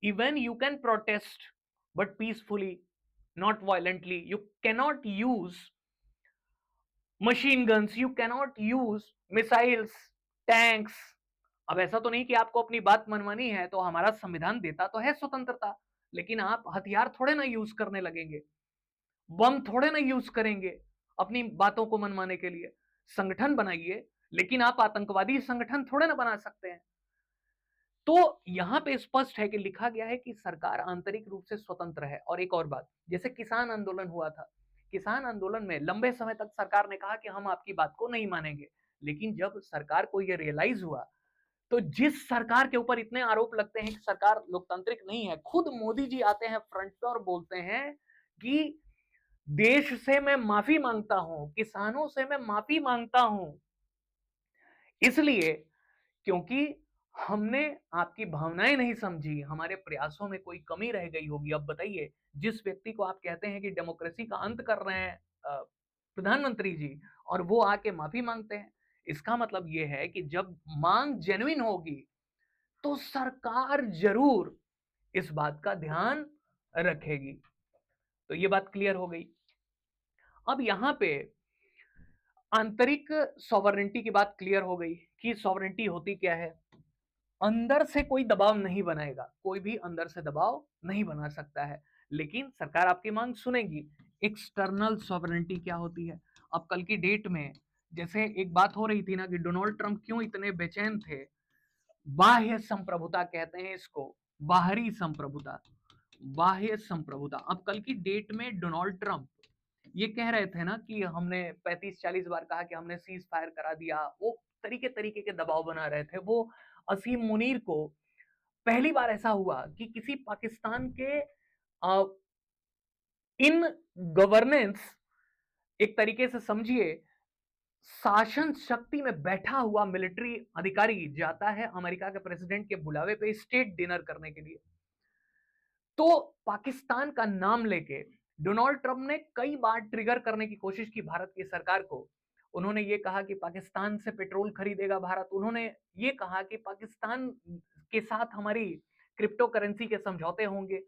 even you can protest, but peacefully, not violently. You cannot use machine guns, you cannot use missiles, tanks. अब ऐसा तो नहीं कि आपको अपनी बात मनवानी है तो हमारा संविधान देता तो है स्वतंत्रता, लेकिन आप हथियार थोड़े ना यूज करने लगेंगे, बम थोड़े ना यूज करेंगे अपनी बातों को मनवाने के लिए। संगठन बनाइए, लेकिन आप आतंकवादी संगठन थोड़े ना बना सकते हैं। तो यहां पे स्पष्ट है कि लिखा गया है कि सरकार आंतरिक रूप से स्वतंत्र है। और एक और बात, जैसे किसान आंदोलन हुआ था, किसान आंदोलन में लंबे समय तक सरकार ने कहा कि हम आपकी बात को नहीं मानेंगे, लेकिन जब सरकार को यह रियलाइज हुआ, तो जिस सरकार के ऊपर इतने आरोप लगते हैं कि सरकार लोकतांत्रिक नहीं है, खुद मोदी जी आते हैं फ्रंट पे और बोलते हैं कि देश से मैं माफी मांगता हूं, किसानों से मैं माफी मांगता हूं, इसलिए क्योंकि हमने आपकी भावनाएं नहीं समझी, हमारे प्रयासों में कोई कमी रह गई होगी। अब बताइए, जिस व्यक्ति को आप कहते हैं कि डेमोक्रेसी का अंत कर रहे हैं प्रधानमंत्री जी, और वो आके माफी मांगते हैं, इसका मतलब ये है कि जब मांग जेन्युइन होगी तो सरकार जरूर इस बात का ध्यान रखेगी। तो ये बात क्लियर हो गई। अब यहां पे आंतरिक सॉवरेनिटी की बात क्लियर हो गई कि सॉवरेनिटी होती क्या है। अंदर से कोई दबाव नहीं बनाएगा, कोई भी अंदर से दबाव नहीं बना सकता है, लेकिन सरकार आपकी मांग सुनेगी। एक्सटर्नल सॉवरेनिटी क्या होती है? अब कल की डेट में जैसे एक बात हो रही थी ना कि डोनाल्ड ट्रंप क्यों इतने बेचैन थे, बाह्य संप्रभुता कहते हैं इसको, बाहरी संप्रभुता, बाह्य संप्रभुता। अब कल की डेट में डोनाल्ड ट्रंप ये कह रहे थे ना कि हमने 35-40 बार कहा कि हमने सीज फायर करा दिया, वो तरीके तरीके के दबाव बना रहे थे। वो असीम मुनीर को, पहली बार ऐसा हुआ कि किसी पाकिस्तान के इन गवर्नेंस, एक तरीके से समझिए शासन शक्ति में बैठा हुआ मिलिट्री अधिकारी जाता है अमेरिका के प्रेसिडेंट के बुलावे पे स्टेट डिनर करने के लिए। तो पाकिस्तान का नाम लेके डोनाल्ड ट्रंप ने कई बार ट्रिगर करने की कोशिश की भारत की सरकार को। उन्होंने ये कहा कि पाकिस्तान से पेट्रोल खरीदेगा भारत, उन्होंने ये कहा कि पाकिस्तान के साथ हमारी क्रिप्टो करेंसी के समझौते होंगे,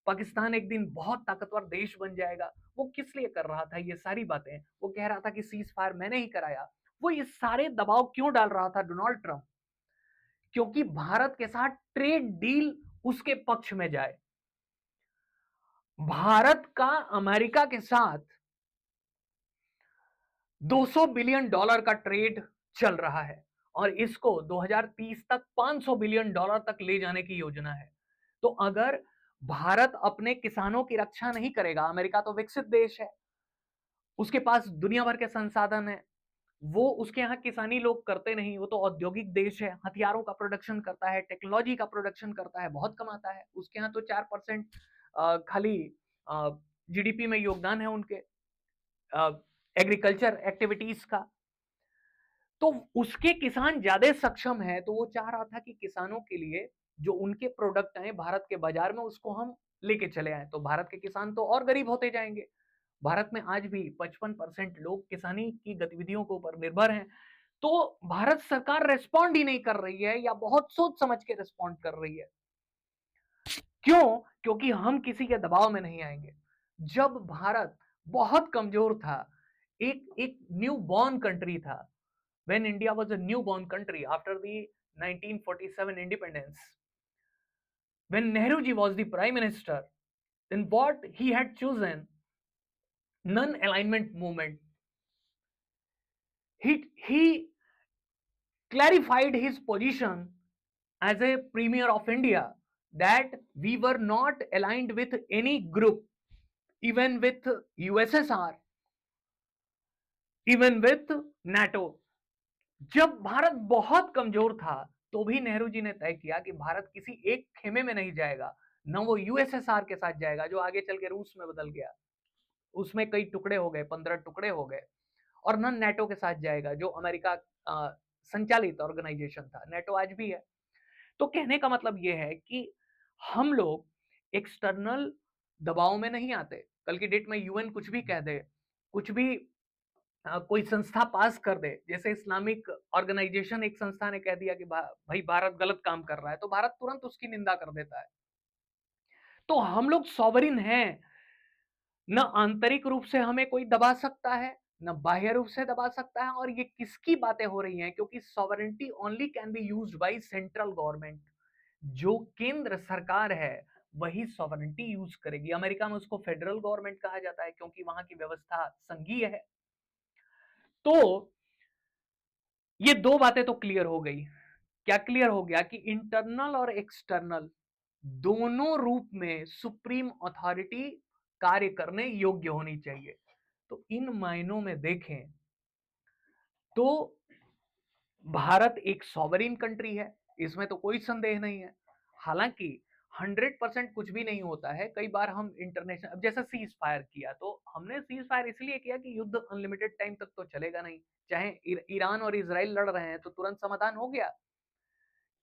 पाकिस्तान एक दिन बहुत ताकतवर देश बन जाएगा। वो किस लिए कर रहा था ये सारी बातें? वो कह रहा था कि सीज फायर मैंने ही कराया। वो ये सारे दबाव क्यों डाल रहा था डोनाल्ड ट्रंप? क्योंकि भारत के साथ ट्रेड डील उसके पक्ष में जाए। भारत का अमेरिका के साथ 200 बिलियन डॉलर का ट्रेड चल रहा है और इसको 2030 तक 500 बिलियन डॉलर तक ले जाने की योजना है। तो अगर भारत अपने किसानों की रक्षा नहीं करेगा, अमेरिका तो विकसित देश है, उसके पास दुनिया भर के संसाधन है, वो उसके यहाँ किसानी लोग करते नहीं, वो तो औद्योगिक देश है, हथियारों का प्रोडक्शन करता है, टेक्नोलॉजी का प्रोडक्शन करता है, बहुत कमाता है। उसके यहाँ तो 4% खाली जीडीपी में योगदान है उनके एग्रीकल्चर एक्टिविटीज का। तो उसके किसान ज्यादा सक्षम है, तो वो चाह रहा था कि किसानों के लिए जो उनके प्रोडक्ट हैं भारत के बाजार में, उसको हम लेके चले आए। तो भारत के किसान तो और गरीब होते जाएंगे। भारत में आज भी 55% लोग किसानी की गतिविधियों के ऊपर निर्भर हैं। तो भारत सरकार रेस्पॉन्ड ही नहीं कर रही है या बहुत सोच समझ के रेस्पॉन्ड कर रही है। क्यों? क्योंकि हम किसी के दबाव में नहीं आएंगे। जब भारत बहुत कमजोर था, एक एक न्यू बॉर्न कंट्री था, when India was a newborn country after the 1947 independence, when Nehru ji was the prime minister, then what he had chosen non-alignment movement. He clarified his position as a premier of India that we were not aligned with any group, even with USSR, even with NATO. जब भारत बहुत कमजोर था तो भी नेहरू जी ने तय किया कि भारत किसी एक खेमे में नहीं जाएगा, न वो यूएसएसआर के साथ जाएगा जो आगे चल के रूस में बदल गया, उसमें कई टुकड़े हो गए, 15 टुकड़े हो गए, और न नेटो के साथ जाएगा जो अमेरिका संचालित ऑर्गेनाइजेशन था। नेटो आज भी है। तो कहने का मतलब ये है कि हम लोग एक्सटर्नल दबाव में नहीं आते। कल की डेट में यूएन कुछ भी कह दे, कुछ भी कोई संस्था पास कर दे, जैसे इस्लामिक ऑर्गेनाइजेशन एक संस्था ने कह दिया कि भाई भारत गलत काम कर रहा है, तो भारत तुरंत उसकी निंदा कर देता है। तो हम लोग सॉवरिन हैं, न आंतरिक रूप से हमें कोई दबा सकता है, न बाह्य रूप से दबा सकता है। और ये किसकी बातें हो रही हैं? क्योंकि sovereignty only can be used by central government. जो केंद्र सरकार है वही सॉवरेंटी यूज करेगी। अमेरिका में उसको फेडरल गवर्नमेंट कहा जाता है क्योंकि वहां की व्यवस्था संघीय है। तो ये दो बातें तो क्लियर हो गई। क्या क्लियर हो गया? कि इंटरनल और एक्सटर्नल दोनों रूप में सुप्रीम अथॉरिटी कार्य करने योग्य होनी चाहिए। तो इन मायनों में देखें तो भारत एक सॉवरिन कंट्री है, इसमें तो कोई संदेह नहीं है। हालांकि 100% कुछ भी नहीं होता है। कई बार हम इंटरनेशनल, अब जैसे सीज फायर किया, तो हमने सीज फायर इसलिए किया कि युद्ध अनलिमिटेड टाइम तक तो चलेगा नहीं। चाहे ईरान और इसराइल लड़ रहे हैं तो तुरंत समाधान हो गया।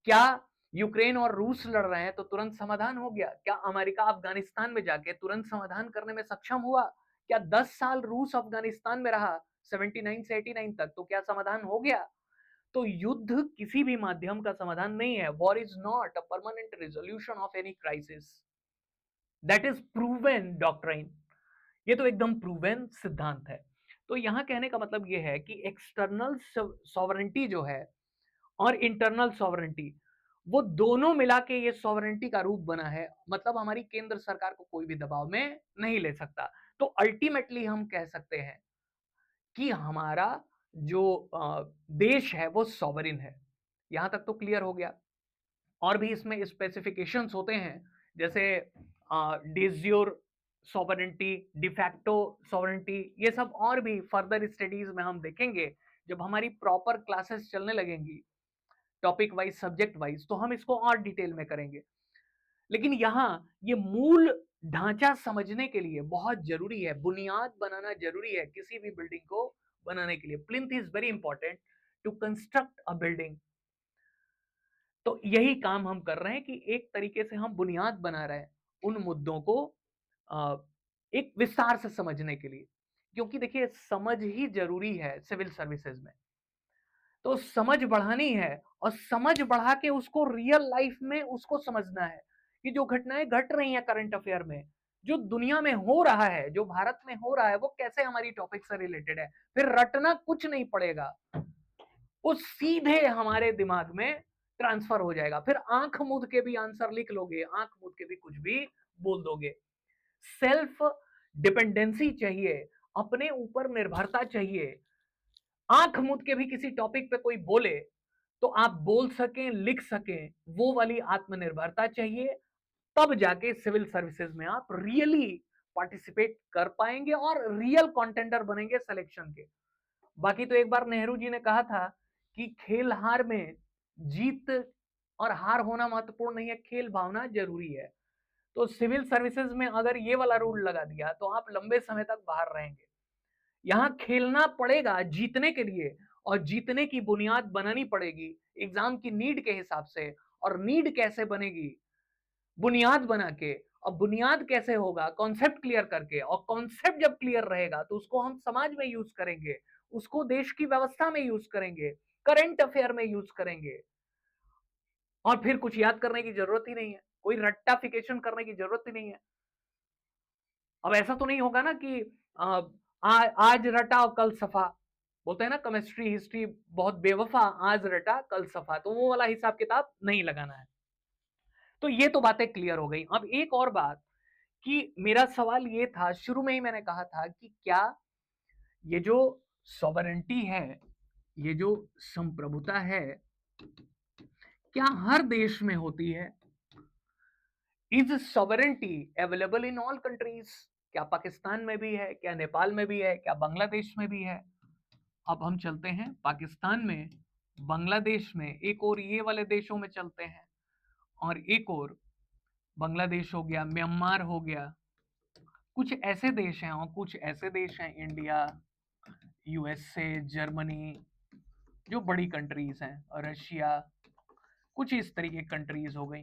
क्या यूक्रेन और रूस लड़ रहे हैं तो तुरंत समाधान हो गया? क्या अमेरिका अफगानिस्तान में जाके तुरंत समाधान करने में सक्षम हुआ? क्या 10 साल रूस अफगानिस्तान में रहा 79 से 89 तक, तो क्या समाधान हो गया? तो युद्ध किसी भी माध्यम का समाधान नहीं है। War is not a permanent resolution of any crisis. That is proven doctrine. ये तो एकदम प्रूवन सिद्धांत है। तो यहां कहने का मतलब यह है कि एक्सटर्नल सॉवरेंटी जो है और इंटरनल सॉवरेंटी, वो दोनों मिला के ये सॉवरेंटी का रूप बना है। मतलब हमारी केंद्र सरकार को कोई भी दबाव में नहीं ले सकता। तो अल्टीमेटली हम कह सकते हैं कि हमारा जो देश है वो सॉवरिन है। यहां तक तो क्लियर हो गया। और भी इसमें स्पेसिफिकेशंस होते हैं, जैसे डिज्योर सॉवरेंटी, डिफैक्टो सॉवरेंटी, ये सब और भी फर्दर स्टडीज में हम देखेंगे। जब हमारी प्रॉपर क्लासेस चलने लगेंगी टॉपिक वाइज, सब्जेक्ट वाइज, तो हम इसको और डिटेल में करेंगे। लेकिन यहाँ ये मूल ढांचा समझने के लिए बहुत जरूरी है, बुनियाद बनाना जरूरी है किसी भी बिल्डिंग को बनाने के लिए। Plinth is very important to construct a building. तो यही काम हम कर रहे हैं कि एक तरीके से हम बुनियाद बना रहे हैं उन मुद्दों को एक विस्तार से समझने के लिए। क्योंकि देखिए, समझ ही जरूरी है सिविल सर्विसेज में। तो समझ बढ़ानी है, और समझ बढ़ा के उसको रियल लाइफ में उसको समझना है कि जो घटनाएं घट रही हैं करंट अफेयर में, जो दुनिया में हो रहा है, जो भारत में हो रहा है, वो कैसे हमारी टॉपिक से रिलेटेड है। फिर रटना कुछ नहीं पड़ेगा, वो सीधे हमारे दिमाग में ट्रांसफर हो जाएगा। फिर आंख मूंद के भी आंसर लिख लोगे, आंख मूंद के भी कुछ भी बोल दोगे। सेल्फ डिपेंडेंसी चाहिए, अपने ऊपर निर्भरता चाहिए। आंख मूंद के भी किसी टॉपिक पे कोई बोले तो आप बोल सकें, लिख सकें, वो वाली आत्मनिर्भरता चाहिए। तब जाके सिविल सर्विसेज में आप रियली पार्टिसिपेट कर पाएंगे और रियल कंटेंडर बनेंगे सिलेक्शन के। बाकी तो एक बार नेहरू जी ने कहा था कि खेल हार में जीत और हार होना महत्वपूर्ण नहीं है, खेल भावना जरूरी है। तो सिविल सर्विसेज में अगर ये वाला रूल लगा दिया तो आप लंबे समय तक बाहर रहेंगे। यहाँ खेलना पड़ेगा जीतने के लिए, और जीतने की बुनियाद बनानी पड़ेगी एग्जाम की नीड के हिसाब से। और नीड कैसे बनेगी? बुनियाद बना के। और बुनियाद कैसे होगा? कॉन्सेप्ट क्लियर करके। और कॉन्सेप्ट जब क्लियर रहेगा तो उसको हम समाज में यूज करेंगे, उसको देश की व्यवस्था में यूज करेंगे, करंट अफेयर में यूज करेंगे। और फिर कुछ याद करने की जरूरत ही नहीं है, कोई रट्टाफिकेशन करने की जरूरत ही नहीं है। अब ऐसा तो नहीं होगा ना कि आज रटा और कल सफा, बोलते हैं ना केमिस्ट्री हिस्ट्री बहुत बेवफा, आज रटा कल सफा, तो वो वाला हिसाब किताब नहीं लगाना है। तो ये तो बातें क्लियर हो गई। अब एक और बात कि मेरा सवाल ये था, शुरू में ही मैंने कहा था कि क्या ये जो सॉवरेंटी है, ये जो संप्रभुता है, क्या हर देश में होती है? Is sovereignty available in all countries? क्या पाकिस्तान में भी है, क्या नेपाल में भी है, क्या बांग्लादेश में भी है? अब हम चलते हैं पाकिस्तान में, बांग्लादेश में, एक और ये वाले देशों में चलते हैं, और एक और बांग्लादेश हो गया, म्यांमार हो गया, कुछ ऐसे देश हैं, और कुछ ऐसे देश हैं, इंडिया, यूएसए, जर्मनी, जो बड़ी कंट्रीज हैं, रशिया, कुछ इस तरीके की कंट्रीज हो गई।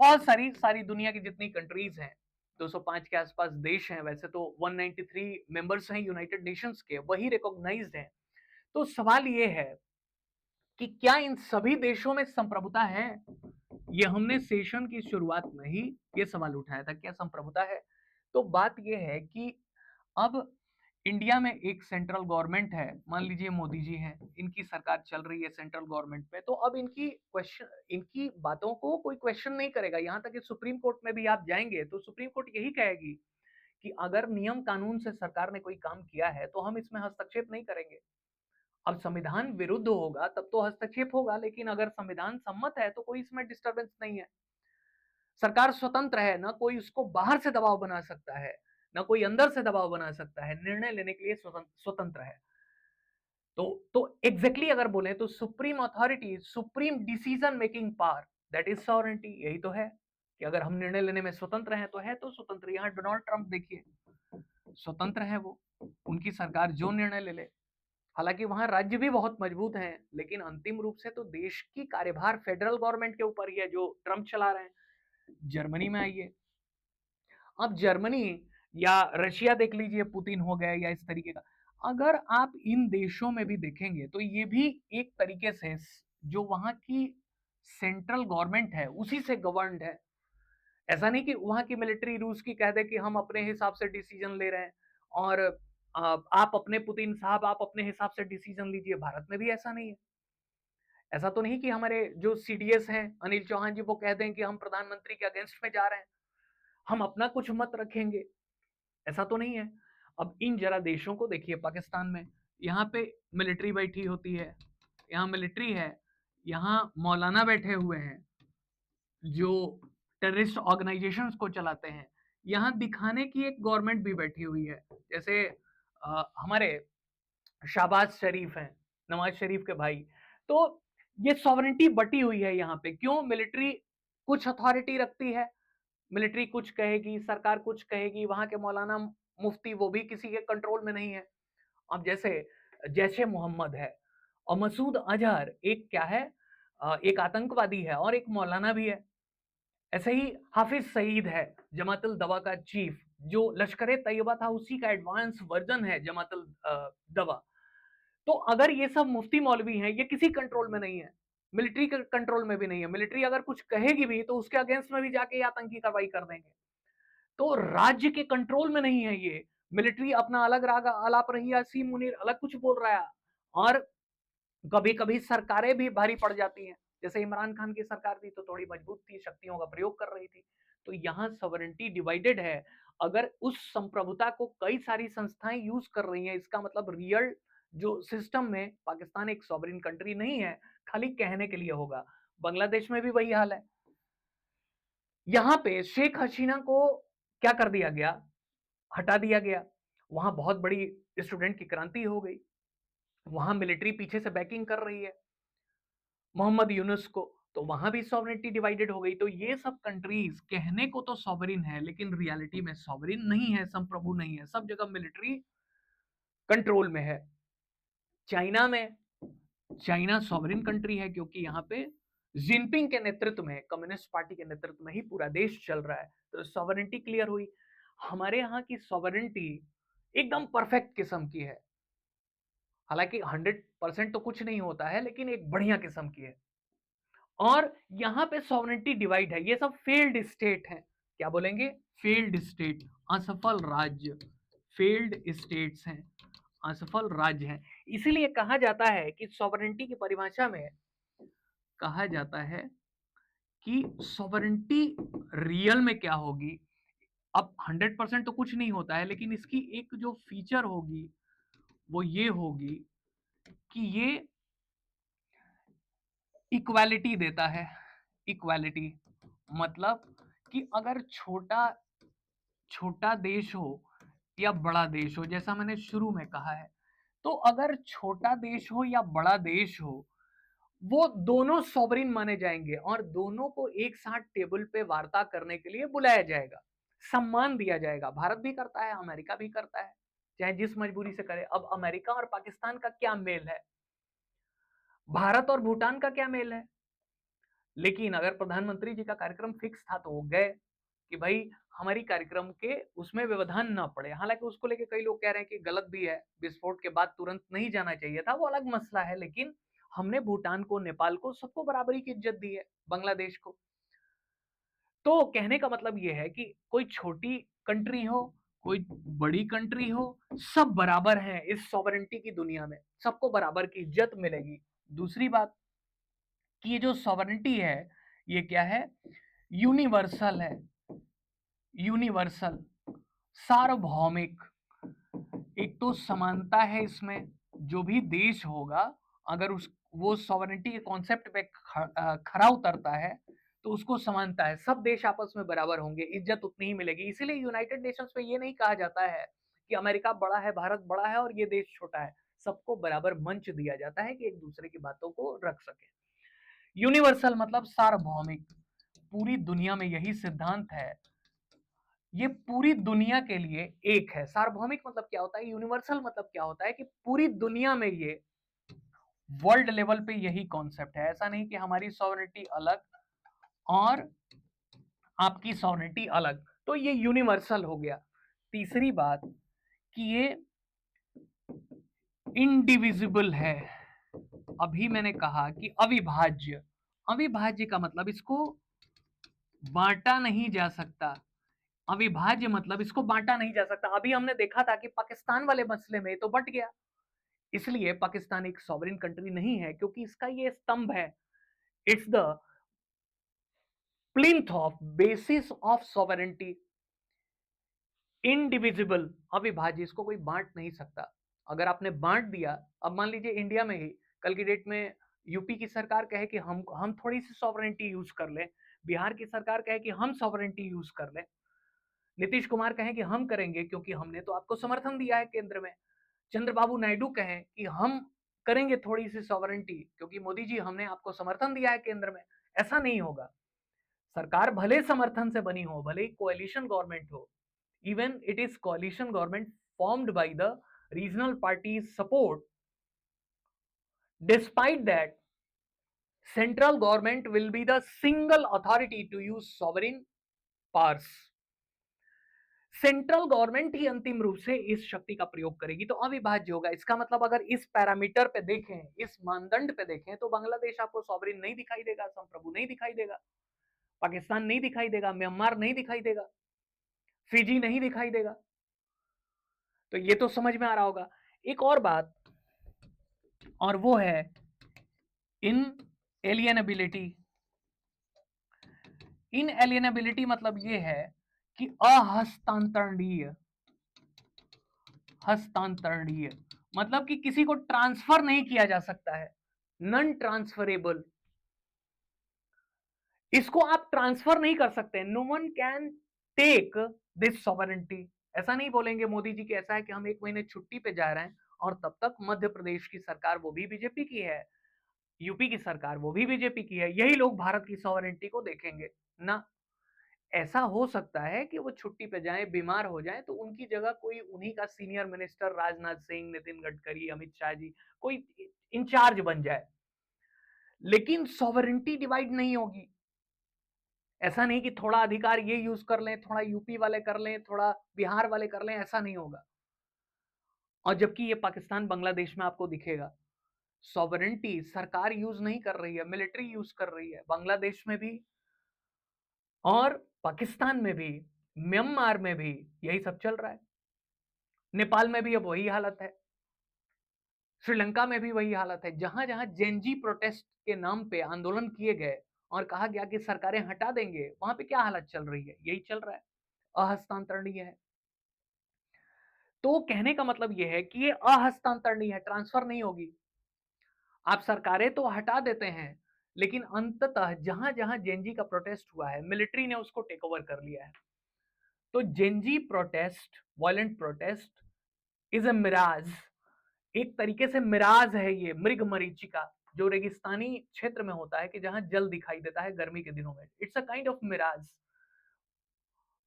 बहुत सारी सारी दुनिया की जितनी कंट्रीज हैं, 205 के आसपास देश हैं, वैसे तो 193 मेंबर्स हैं यूनाइटेड नेशंस के, वही रिकॉग्नाइज्ड हैं। तो सवाल ये है कि क्या इन सभी देशों में संप्रभुता है? ये हमने सेशन की शुरुआत में ही ये सवाल उठाया था, क्या संप्रभुता है? तो बात ये है कि अब इंडिया में एक सेंट्रल गवर्नमेंट है, मान लीजिए मोदी जी हैं, इनकी सरकार चल रही है सेंट्रल गवर्नमेंट पे, तो अब इनकी बातों को कोई क्वेश्चन नहीं करेगा। यहाँ तक कि सुप्रीम कोर्ट में भी आप जाएंगे तो सुप्रीम कोर्ट यही कहेगी कि अगर नियम कानून से सरकार ने कोई काम किया है तो हम इसमें हस्तक्षेप नहीं करेंगे। अब संविधान विरुद्ध होगा तब तो हस्तक्षेप होगा, लेकिन अगर संविधान सम्मत है तो कोई इसमें डिस्टर्बेंस नहीं है। सरकार स्वतंत्र है, ना कोई उसको बाहर से दबाव बना सकता है, ना कोई अंदर से दबाव बना सकता है, निर्णय लेने के लिए स्वतंत्र है। तो एग्जैक्टली अगर बोले तो supreme authority, supreme decision making power, that is sovereignty. यही तो है कि अगर हम निर्णय लेने में स्वतंत्र हैं तो है तो स्वतंत्र। यहाँ डोनाल्ड ट्रंप देखिए, स्वतंत्र है वो, उनकी सरकार जो निर्णय ले ले। हालांकि वहां राज्य भी बहुत मजबूत हैं, लेकिन अंतिम रूप से तो देश की कार्यभार फेडरल गवर्नमेंट के ऊपर ही है जो ट्रंप चला रहे हैं। जर्मनी में आइए, अब जर्मनी या रशिया देख लीजिए, पुतिन हो गया या इस तरीके का। अगर आप इन देशों में भी देखेंगे तो ये भी एक तरीके से जो वहां की सेंट्रल गवर्नमेंट है उसी से गवर्नड है। ऐसा नहीं कि वहां की मिलिट्री रूस की कह दे कि हम अपने हिसाब से डिसीजन ले रहे हैं, और आप अपने पुतिन साहब आप अपने हिसाब से डिसीजन लीजिए। भारत में भी ऐसा नहीं है। ऐसा तो नहीं कि हमारे जो सीडीएस हैं अनिल चौहान जी, वो कह दें कि हम प्रधानमंत्री के अगेंस्ट में जा रहे हैं, हम अपना कुछ मत रखेंगे। ऐसा तो नहीं है। अब इन जरा देशों को देखिए, पाकिस्तान में यहाँ पे मिलिट्री बैठी होती है, यहाँ मिलिट्री है, यहाँ मौलाना बैठे हुए हैं जो टेररिस्ट ऑर्गेनाइजेशंस को चलाते हैं, यहाँ दिखाने की एक गवर्नमेंट भी बैठी हुई है। जैसे हमारे शाहबाज शरीफ हैं, नवाज शरीफ के भाई। तो ये सॉवरेंटी बटी हुई है यहाँ पे। क्यों? मिलिट्री कुछ अथॉरिटी रखती है, मिलिट्री कुछ कहेगी, सरकार कुछ कहेगी, वहां के मौलाना मुफ्ती वो भी किसी के कंट्रोल में नहीं है। अब जैसे जैशे मोहम्मद है, और मसूद अजहर एक क्या है, एक आतंकवादी है और एक मौलाना भी है। ऐसे ही हाफिज सईद है, जमातुल दवा का चीफ, जो लश्कर तैयबा था उसी का एडवांस वर्जन है जमातुल दवा। तो अगर ये सब मुफ्ती मौलवी हैं, ये किसी कंट्रोल में नहीं है, मिलिट्री के कंट्रोल में भी नहीं है। मिलिट्री अगर कुछ कहेगी भी तो उसके अगेंस्ट में भी जाके आतंकी कार्रवाई कर देंगे। तो राज्य के कंट्रोल में नहीं है ये। मिलिट्री अपना अलग राग आलाप रही, असीम मुनीर अलग कुछ बोल रहा है, और कभी कभी सरकारें भी भारी पड़ जाती हैं। जैसे इमरान खान की सरकार थी तो थोड़ी मजबूत थी, शक्तियों का प्रयोग कर रही थी। तो यहाँ सॉवरेंटी डिवाइडेड है। अगर उस संप्रभुता को कई सारी संस्थाएं यूज कर रही हैं, इसका मतलब रियल जो सिस्टम में पाकिस्तान एक सॉवरेन कंट्री नहीं है, खाली कहने के लिए होगा। बांग्लादेश में भी वही हाल है। यहाँ पे शेख हसीना को क्या कर दिया गया? हटा दिया गया। वहां बहुत बड़ी स्टूडेंट की क्रांति हो गई, वहां मिलिट्री पीछे से बैकिंग कर रही है मोहम्मद यूनुस को, तो वहां भी सॉवरेनिटी डिवाइडेड हो गई। तो ये सब कंट्रीज कहने को तो सॉवरेन है, लेकिन रियलिटी में सॉवरेन नहीं है, संप्रभु नहीं है, सब जगह मिलिट्री कंट्रोल में है। चाइना में, चाइना सॉवरेन कंट्री है क्योंकि यहाँ पे जिनपिंग के नेतृत्व में, कम्युनिस्ट पार्टी के नेतृत्व में ही पूरा देश चल रहा है, तो सॉवरेनिटी क्लियर हुई। हमारे यहाँ की सॉवरेनिटी एकदम परफेक्ट किस्म की है, हालांकि 100% तो कुछ नहीं होता है, लेकिन एक बढ़िया किस्म की है। और यहाँ पे सॉवरेनिटी डिवाइड है, ये सब फेल्ड स्टेट है। क्या बोलेंगे? फेल्ड स्टेट, असफल राज्य, फेल्ड स्टेट्स हैं, असफल राज्य हैं। इसीलिए कहा जाता है कि सॉवरेनिटी की परिभाषा में कहा जाता है कि सॉवरेनिटी रियल में क्या होगी, अब 100% तो कुछ नहीं होता है, लेकिन इसकी एक जो फीचर होगी वो ये होगी कि ये इक्वालिटी देता है। इक्वालिटी मतलब कि अगर छोटा छोटा देश हो या बड़ा देश हो, जैसा मैंने शुरू में कहा है, तो अगर छोटा देश हो या बड़ा देश हो, वो दोनों सॉवरिन माने जाएंगे और दोनों को एक साथ टेबल पे वार्ता करने के लिए बुलाया जाएगा, सम्मान दिया जाएगा। भारत भी करता है, अमेरिका भी करता है, चाहे जिस मजबूरी से करे। अब अमेरिका और पाकिस्तान का क्या मेल है, भारत और भूटान का क्या मेल है? लेकिन अगर प्रधानमंत्री जी का कार्यक्रम फिक्स था तो वो गए कि भाई हमारी कार्यक्रम के उसमें व्यवधान ना पड़े। हालांकि उसको लेके कई लोग कह रहे हैं कि गलत भी है, विस्फोट के बाद तुरंत नहीं जाना चाहिए था, वो अलग मसला है। लेकिन हमने भूटान को, नेपाल को, सबको बराबरी की इज्जत दी है, बांग्लादेश को। तो कहने का मतलब ये है कि कोई छोटी कंट्री हो, कोई बड़ी कंट्री हो, सब बराबर हैं इस सॉवरेंटी की दुनिया में, सबको बराबर की इज्जत मिलेगी। दूसरी बात कि ये जो सॉवरेंटी है ये क्या है, यूनिवर्सल है। यूनिवर्सल, सार्वभौमिक। एक तो समानता है इसमें, जो भी देश होगा अगर उस वो सॉवरेनिटी के कॉन्सेप्ट पे खरा उतरता है तो उसको समानता है, सब देश आपस में बराबर होंगे, इज्जत उतनी ही मिलेगी। इसीलिए यूनाइटेड नेशंस में ये नहीं कहा जाता है कि अमेरिका बड़ा है, भारत बड़ा है और ये देश छोटा है। सबको बराबर मंच दिया जाता है कि एक दूसरे की बातों को रख सके। यूनिवर्सल मतलब सार्वभौमिक, पूरी दुनिया में यही सिद्धांत है, ये पूरी दुनिया के लिए एक है। सार्वभौमिक मतलब क्या होता है, यूनिवर्सल मतलब क्या होता है कि पूरी दुनिया में ये वर्ल्ड लेवल पे यही कॉन्सेप्ट है। ऐसा नहीं कि हमारी सॉवरेनिटी अलग और आपकी सॉवरेनिटी अलग, तो ये यूनिवर्सल हो गया। तीसरी बात कि ये इंडिविजिबल है। अभी मैंने कहा कि अविभाज्य, अविभाज्य का मतलब इसको बांटा नहीं जा सकता। अविभाज्य मतलब इसको बांटा नहीं जा सकता। अभी हमने देखा था कि पाकिस्तान वाले मसले में तो बट गया, इसलिए पाकिस्तान एक सॉवरेन कंट्री नहीं है, क्योंकि इसका ये स्तंभ है, it's the plinth of basis of sovereignty, indivisible, अविभाज्य, इसको कोई बांट नहीं सकता। अगर आपने बांट दिया, अब मान लीजिए इंडिया में ही कल की डेट में यूपी की सरकार कहे कि हम थोड़ी सी सॉवरेंटी यूज कर लें, बिहार की सरकार कहे कि हम सॉवरेंटी यूज कर लें, नीतीश कुमार कहें कि हम करेंगे क्योंकि हमने तो आपको समर्थन दिया है केंद्र में, चंद्रबाबू नायडू कहें कि हम करेंगे थोड़ी सी सॉवरेंटी क्योंकि मोदी जी हमने आपको समर्थन दिया है केंद्र में, ऐसा नहीं होगा। सरकार भले समर्थन से बनी हो, भले ही कोalition गवर्नमेंट हो, even it is कोalition government formed by the regional parties support, despite that central government will be the single authority to use sovereign powers। Central government ही अंतिम रूप से इस शक्ति का प्रयोग करेगी, तो अविभाज्य होगा। इसका मतलब अगर इस पैरामीटर पे देखें, इस मानदंड पे देखें, तो बांग्लादेश आपको सॉवरेन नहीं दिखाई देगा, संप्रभु नहीं दिखाई देगा, पाकिस्तान नहीं दिखाई देगा, म्यांमार नहीं दिखाई देगा, फिजी नहीं दिखाई देगा। तो ये तो समझ में आ रहा होगा। एक और बात, और वो है इन एलियनेबिलिटी। इन एलियनेबिलिटी मतलब ये है कि अहस्तांतरणीय, हस्तांतरणीय मतलब कि किसी को ट्रांसफर नहीं किया जा सकता है, नॉन ट्रांसफरेबल। इसको आप ट्रांसफर नहीं कर सकते, no one can take this sovereignty. ऐसा नहीं बोलेंगे मोदी जी कि ऐसा है कि हम एक महीने छुट्टी पे जा रहे हैं और तब तक मध्य प्रदेश की सरकार वो भी बीजेपी की है, यूपी की सरकार वो भी बीजेपी की है, यही लोग भारत की सॉवरेंटी को देखेंगे ना। ऐसा हो सकता है कि वो छुट्टी पे जाएं, बीमार हो जाएं, तो उनकी जगह कोई उन्हीं का सीनियर मिनिस्टर राजनाथ सिंह, नितिन गडकरी, अमित शाह जी कोई इंचार्ज बन जाए, लेकिन सॉवरेंटी डिवाइड नहीं होगी। ऐसा नहीं कि थोड़ा अधिकार ये यूज कर लें, थोड़ा यूपी वाले कर लें, थोड़ा बिहार वाले कर लें, ऐसा नहीं होगा। और जबकि ये पाकिस्तान बांग्लादेश में आपको दिखेगा, सॉवरेंटी सरकार यूज नहीं कर रही है, मिलिट्री यूज कर रही है, बांग्लादेश में भी और पाकिस्तान में भी, म्यांमार में भी यही सब चल रहा है, नेपाल में भी अब वही हालत है, श्रीलंका में भी वही हालत है। जहां जहां जेनजी प्रोटेस्ट के नाम पे आंदोलन किए गए और कहा गया कि सरकारें हटा देंगे, वहां पे क्या हालत चल रही है, यही चल रहा है। अहस्तांतरणीय है। तो कहने का मतलब ये है कि ये अहस्तांतरणीय है, ट्रांसफर नहीं होगी। आप सरकारें तो हटा देते हैं, लेकिन अंततः जहां-जहां जेनजी का प्रोटेस्ट हुआ है, मिलिट्री ने उसको टेक ओवर कर लिया है। तो Gen Z protest, violent protest is a mirage. एक तरीके से मिराज है ये, मृग मरीचिका, जो रेगिस्तानी क्षेत्र में होता है कि जहां जल दिखाई देता है गर्मी के दिनों में। It's a kind of mirage.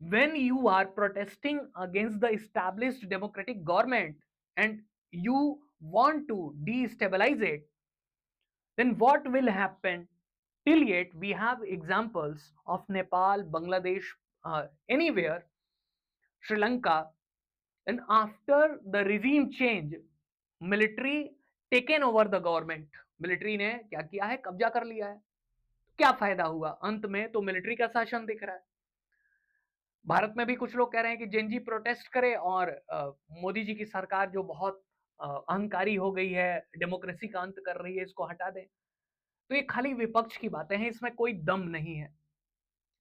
when you are protesting against the established democratic government and you want to destabilize it, then what will happen? Till yet we have examples of Nepal, Bangladesh, anywhere, Sri Lanka, and after the regime change, military taken over the government. Military ने क्या किया है? कब्जा कर लिया है। क्या फायदा हुआ? अंत में तो मिलिट्री का शासन दिख रहा है। भारत में भी कुछ लोग कह रहे हैं कि जेनजी प्रोटेस्ट करे और मोदी जी की सरकार जो बहुत अहंकारी हो गई है, डेमोक्रेसी का अंत कर रही है, इसको हटा दें। तो ये खाली विपक्ष की बातें हैं, इसमें कोई दम नहीं है।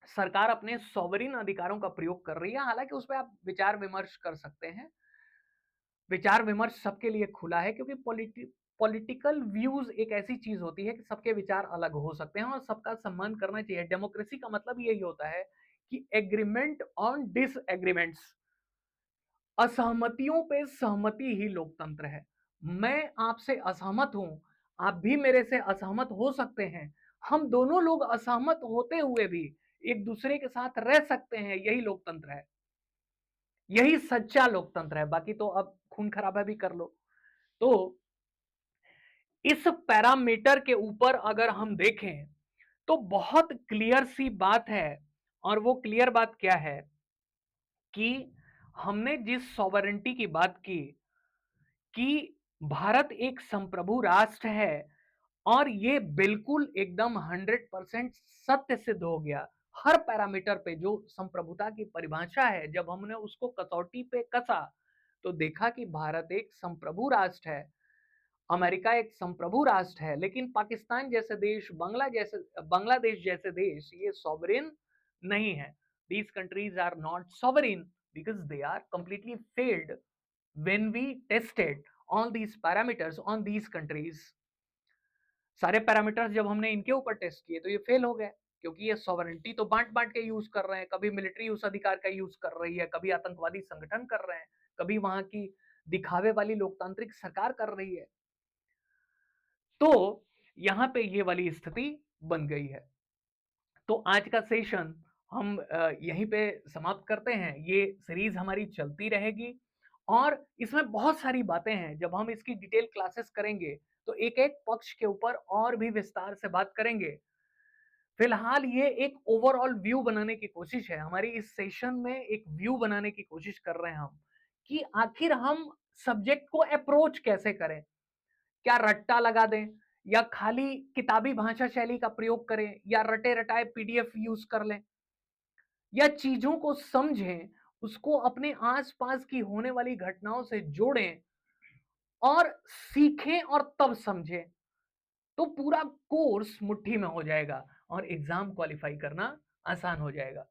सरकार अपने सॉवरेन अधिकारों का प्रयोग कर रही है, हालांकि उस पर आप विचार विमर्श कर सकते हैं। विचार विमर्श सबके लिए खुला है, क्योंकि पॉलिटिकल व्यूज एक ऐसी चीज होती है कि सबके विचार अलग हो सकते हैं और सबका सम्मान करना चाहिए। डेमोक्रेसी का मतलब यही होता है कि एग्रीमेंट ऑन डिसएग्रीमेंट्स, असहमतियों पे सहमति ही लोकतंत्र है। मैं आपसे असहमत हूं, आप भी मेरे से असहमत हो सकते हैं, हम दोनों लोग असहमत होते हुए भी एक दूसरे के साथ रह सकते हैं। यही लोकतंत्र है, यही सच्चा लोकतंत्र है। बाकी तो अब खून खराबा भी कर लो। तो इस पैरामीटर के ऊपर अगर हम देखें तो बहुत क्लियर सी बात है, और वो क्लियर बात क्या है कि हमने जिस सॉवरेंटी की बात की कि भारत एक संप्रभु राष्ट्र है, और ये बिल्कुल एकदम 100% सत्य सिद्ध हो गया। हर पैरामीटर पे जो संप्रभुता की परिभाषा है, जब हमने उसको कसौटी पे कसा तो देखा कि भारत एक संप्रभु राष्ट्र है, अमेरिका एक संप्रभु राष्ट्र है, लेकिन पाकिस्तान जैसे देश, बांग्लादेश जैसे देश ये सॉवरेन नहीं है। These countries are not sovereign because they are completely failed when we tested all these parameters on these countries। सारे पैरामीटर्स जब हमने इनके ऊपर टेस्ट किए तो ये फेल हो गए, क्योंकि ये सॉवरेंटी तो बांट बांट के यूज कर रहे हैं। कभी मिलिट्री उस अधिकार का यूज कर रही है, कभी आतंकवादी संगठन कर रहे हैं, कभी वहां की दिखावे वाली लोकतांत्रिक सरकार कर रही है। तो यहाँ पे ये वाली स्थिति बन गई है। तो आज का सेशन हम यहीं पे समाप्त करते हैं। ये सीरीज हमारी चलती रहेगी और इसमें बहुत सारी बातें हैं। जब हम इसकी डिटेल क्लासेस करेंगे तो एक एक पक्ष के ऊपर और भी विस्तार से बात करेंगे। फिलहाल ये एक ओवरऑल व्यू बनाने की कोशिश है हमारी। इस सेशन में एक व्यू बनाने की कोशिश कर रहे हैं हम कि आखिर हम सब्जेक्ट को अप्रोच कैसे करें। क्या रट्टा लगा दें, या खाली किताबी भाषा शैली का प्रयोग करें, या रटे रटाए पीडीएफ यूज कर लें, या चीजों को समझें, उसको अपने आसपास की होने वाली घटनाओं से जोड़ें और सीखें और तब समझें। तो पूरा कोर्स मुट्ठी में हो जाएगा और एग्जाम क्वालिफाई करना आसान हो जाएगा।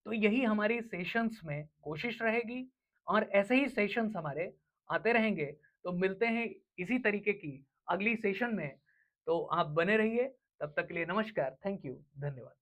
तो यही हमारी सेशंस में कोशिश रहेगी और ऐसे ही सेशंस हमारे आते रहेंगे। तो मिलते हैं इसी तरीके की अगली सेशन में। तो आप बने रहिए, तब तक के लिए नमस्कार, थैंक यू, धन्यवाद।